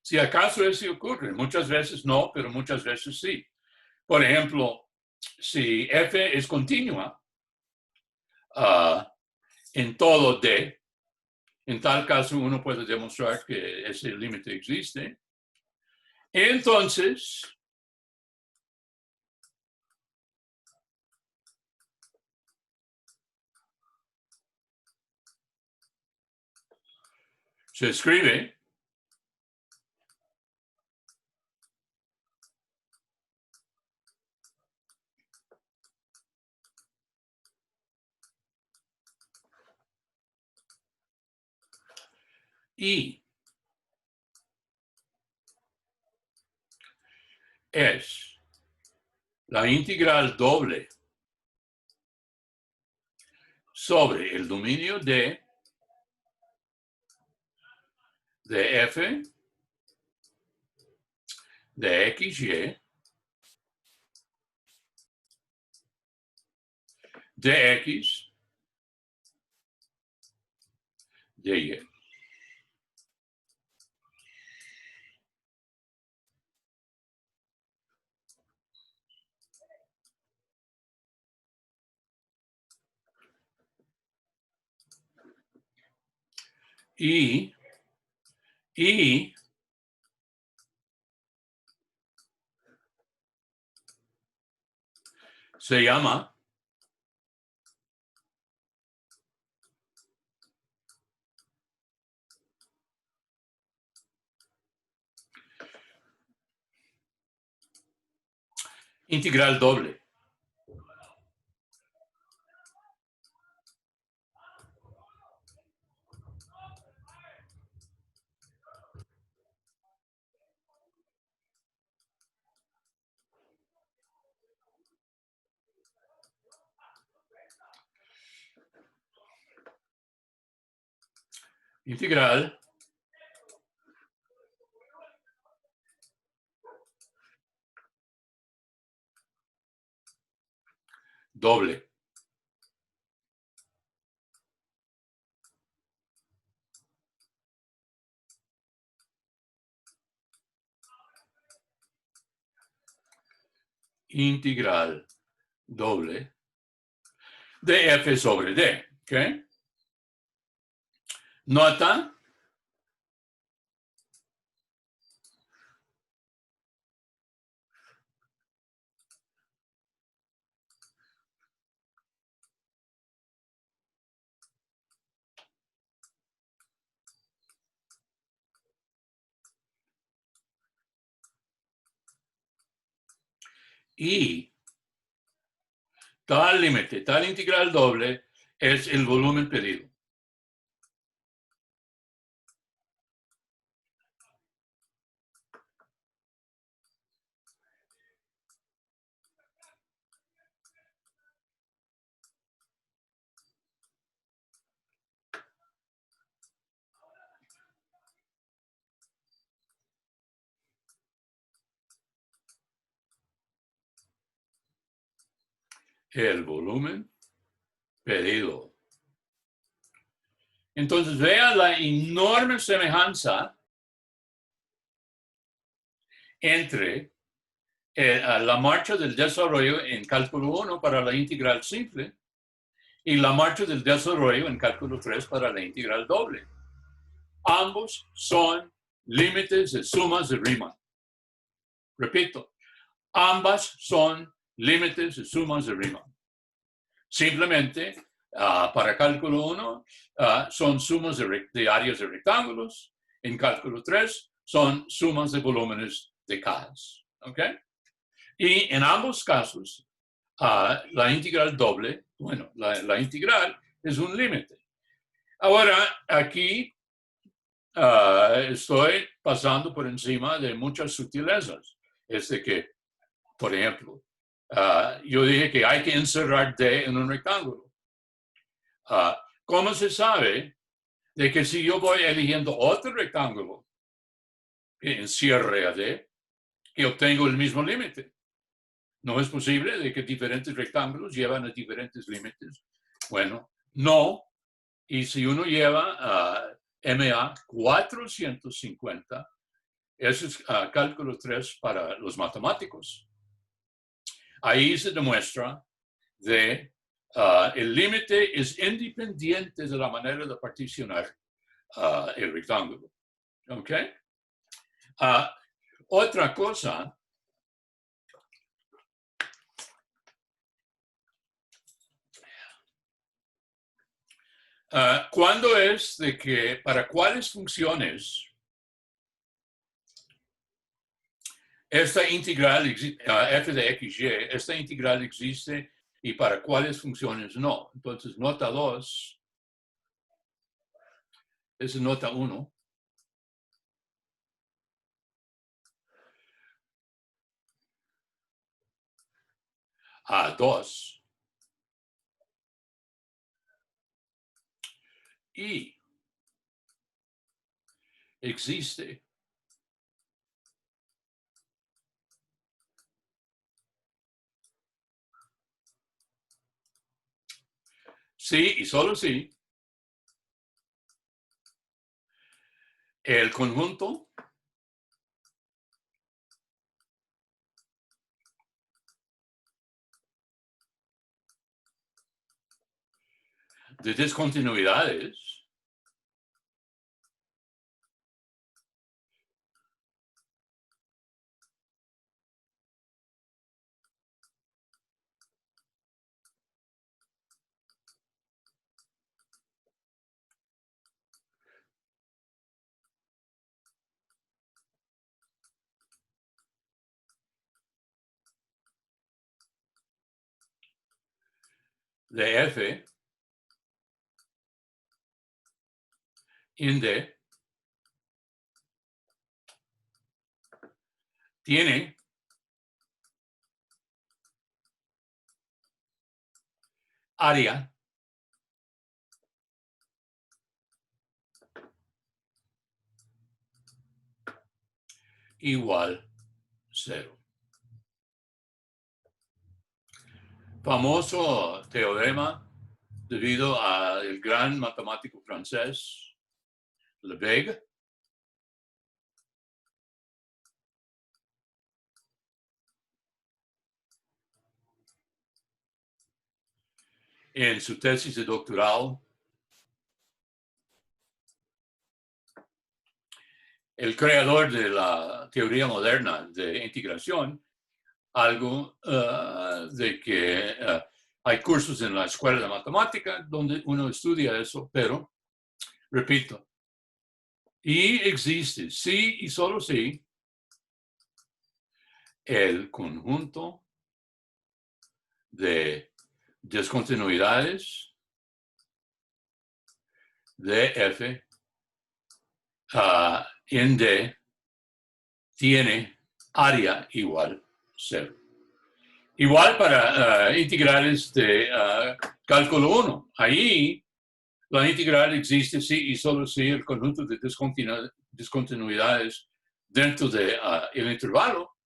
si acaso eso ocurre, muchas veces no, pero muchas veces sí. Por ejemplo, si F es continua en todo D, en tal caso uno puede demostrar que ese límite existe. Entonces, se escribe I es la integral doble sobre el dominio de F de XY de X de Y. Y se llama integral doble. Integral doble. Integral doble de F sobre D. ¿Ok? Nota y tal límite, tal integral doble es el volumen pedido. El volumen pedido. Entonces, vea la enorme semejanza entre la marcha del desarrollo en cálculo 1 para la integral simple y la marcha del desarrollo en cálculo 3 para la integral doble. Ambos son límites de sumas de Riemann. Repito, ambas son límites de sumas de Riemann. Simplemente, para cálculo 1, son sumas de áreas de rectángulos. En cálculo 3, son sumas de volúmenes de cajas. ¿Ok? Y en ambos casos, la integral doble, bueno, la integral es un límite. Ahora, aquí estoy pasando por encima de muchas sutilezas. Es de que, por ejemplo, yo dije que hay que encerrar D en un rectángulo. ¿Cómo se sabe de que si yo voy eligiendo otro rectángulo que encierre a D, que obtengo el mismo límite? ¿No es posible de que diferentes rectángulos llevan a diferentes límites? Bueno, no. Y si uno lleva a MA 450, eso es cálculo 3 para los matemáticos. Ahí se demuestra de el límite es independiente de la manera de particionar el rectángulo. ¿Ok? Otra cosa, ¿cuándo es de que para cuáles funciones esta integral f de xy, esta integral existe y para cuáles funciones no? Entonces, nota 2, es nota 1. A2 y existe sí y solo sí el conjunto de discontinuidades de f en D tiene área igual 0. Famoso teorema debido al gran matemático francés Lebesgue. En su tesis de doctoral, el creador de la teoría moderna de integración, algo de que hay cursos en la escuela de matemática donde uno estudia eso, pero, repito, y existe, sí y solo sí, el conjunto de discontinuidades de f en D tiene área igual 0. Igual para integrales de cálculo 1. Ahí la integral existe sí y solo si el conjunto de discontinuidades dentro del intervalo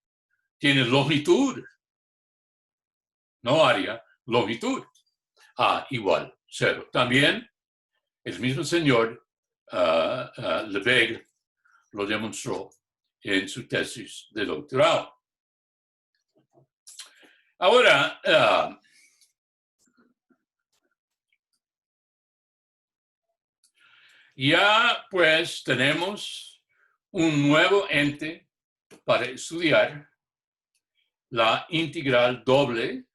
tiene longitud, no área, longitud. Igual 0. También el mismo señor Lebesgue lo demostró en su tesis de doctorado. Ahora, ya pues tenemos un nuevo ente para estudiar la integral doble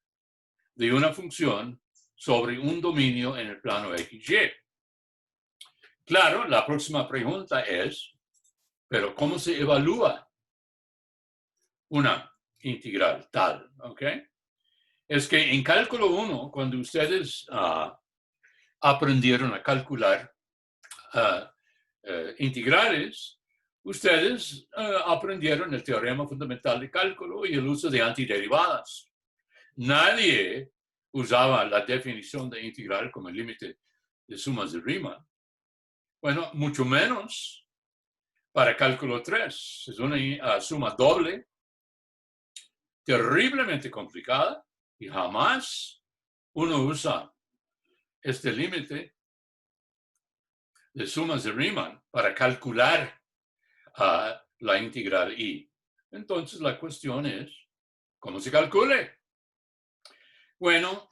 de una función sobre un dominio en el plano XY. Claro, la próxima pregunta es, ¿pero cómo se evalúa una integral tal, ¿ok? Es que en cálculo 1, cuando ustedes aprendieron a calcular integrales, ustedes aprendieron el teorema fundamental de cálculo y el uso de antiderivadas. Nadie usaba la definición de integral como el límite de sumas de Riemann. Bueno, mucho menos para cálculo 3. Es una suma doble, terriblemente complicada, y jamás uno usa este límite de sumas de Riemann para calcular la integral I. Entonces la cuestión es, ¿cómo se calcule? Bueno,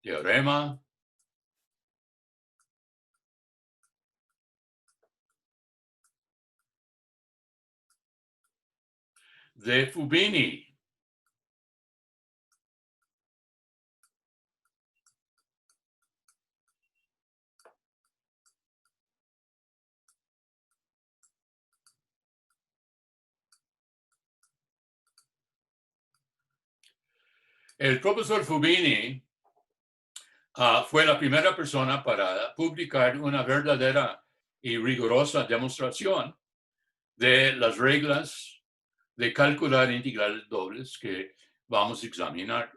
teorema de Fubini. El profesor Fubini fue la primera persona para publicar una verdadera y rigurosa demostración de las reglas de calcular integrales dobles que vamos a examinar.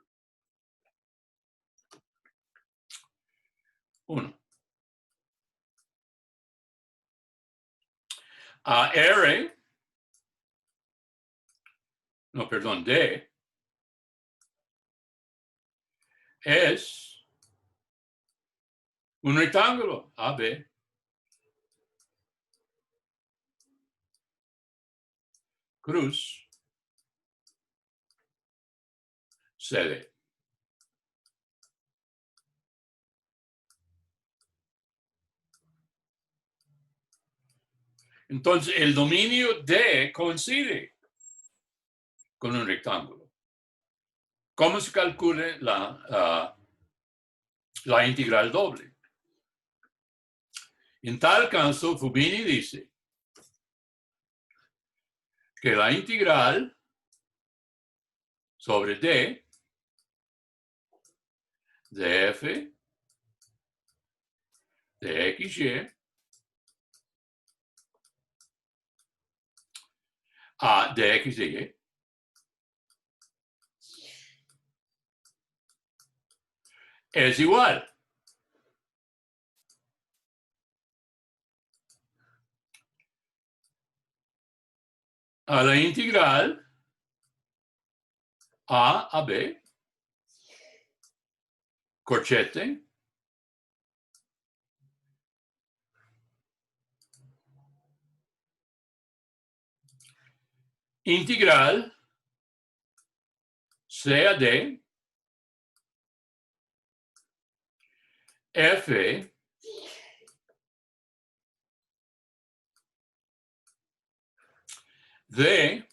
Uno. R, no, perdón, D, es un rectángulo, AB, cruz, CD. Entonces, el dominio D coincide con un rectángulo. ¿Cómo se calcula la integral doble? En tal caso, Fubini dice que la integral sobre D de f de xy a de x de y es igual a la integral a b, corchete, integral c a d, f de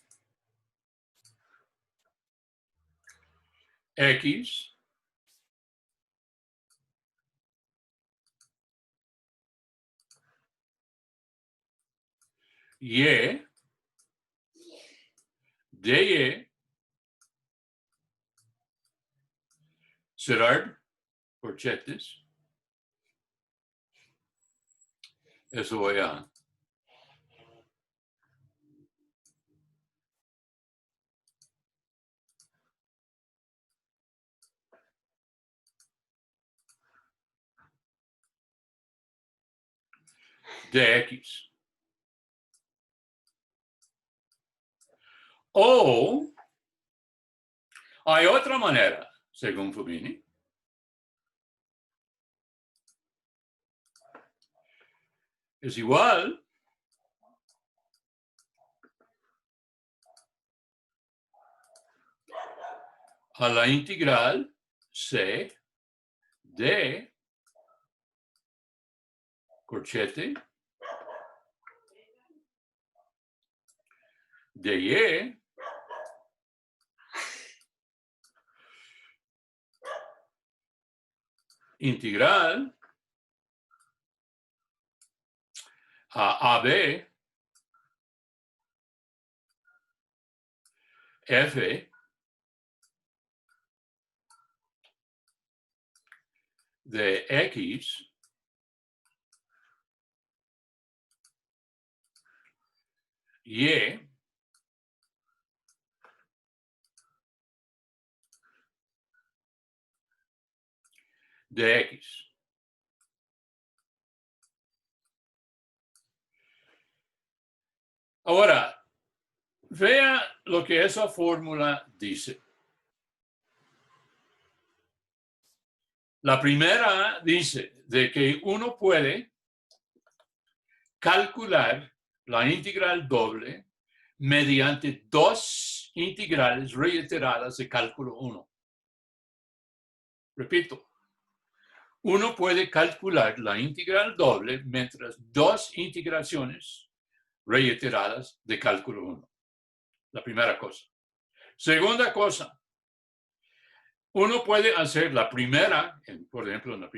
x y de y, cerrar corchetes, eso voy a de x. O hay otra manera, según Fubini, es igual a la integral c de corchete de y integral a AB f de x y de x. Ahora, vea lo que esa fórmula dice. La primera dice de que uno puede calcular la integral doble mediante dos integrales reiteradas de cálculo 1. Repito, uno puede calcular la integral doble mientras dos integraciones reiteradas de cálculo 1. La primera cosa. Segunda cosa, uno puede hacer la primera, por ejemplo, en el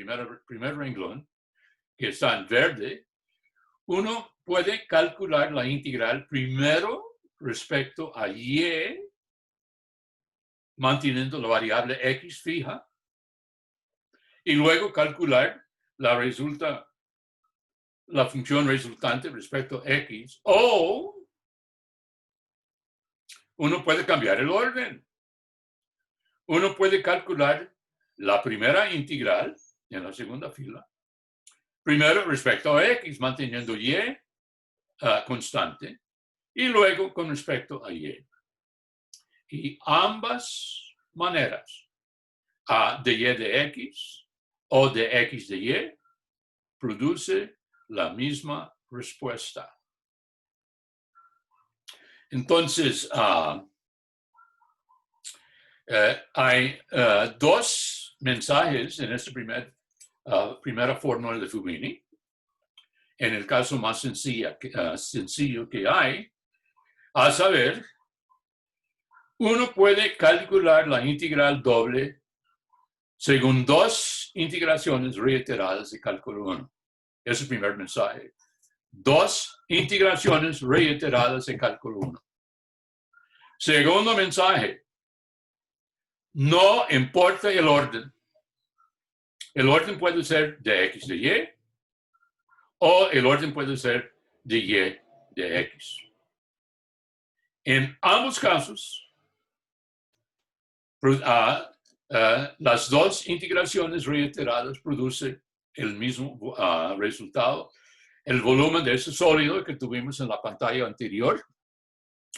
primer renglón, que está en verde, uno puede calcular la integral primero respecto a y, manteniendo la variable x fija, y luego calcular la función resultante respecto a x, o uno puede cambiar el orden. Uno puede calcular la primera integral en la segunda fila, primero respecto a x, manteniendo y constante, y luego con respecto a y. Y ambas maneras, de y de x o de x de y, produce la misma respuesta. Entonces, hay dos mensajes en esta primera fórmula de Fubini. En el caso más sencillo que hay, a saber, uno puede calcular la integral doble según dos integraciones reiteradas de cálculo 1. Es el primer mensaje. Dos integraciones reiteradas de cálculo 1. Segundo mensaje, no importa el orden. El orden puede ser de x de y o el orden puede ser de y de x. En ambos casos, las dos integraciones reiteradas producen el mismo resultado, el volumen de ese sólido que tuvimos en la pantalla anterior.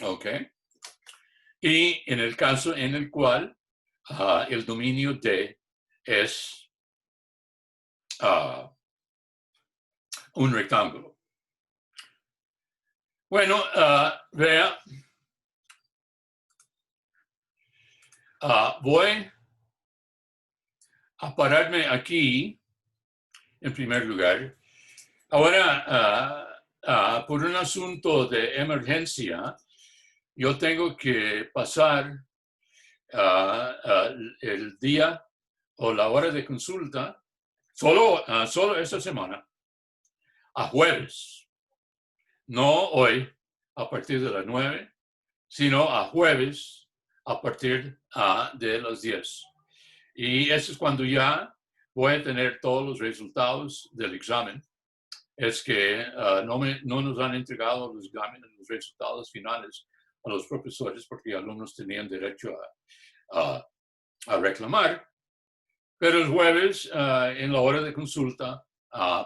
¿Ok? Y en el caso en el cual el dominio D es un rectángulo. Bueno, vea, voy a pararme aquí en primer lugar. Ahora, por un asunto de emergencia, yo tengo que pasar el día o la hora de consulta solo esta semana a jueves. No hoy a partir de las 9, sino a jueves a partir de las 10. Y eso es cuando ya voy a tener todos los resultados del examen. Es que no nos han entregado los exámenes, los resultados finales a los profesores porque alumnos tenían derecho a reclamar. Pero el jueves, en la hora de consulta,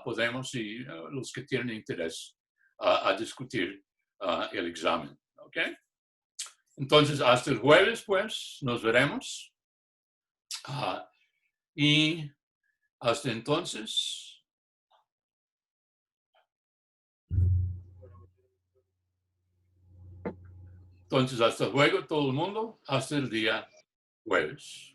podemos, y los que tienen interés, a discutir el examen. ¿Ok? Entonces, hasta el jueves, pues, nos veremos. Y hasta entonces... Entonces, hasta luego todo el mundo, hasta el día jueves.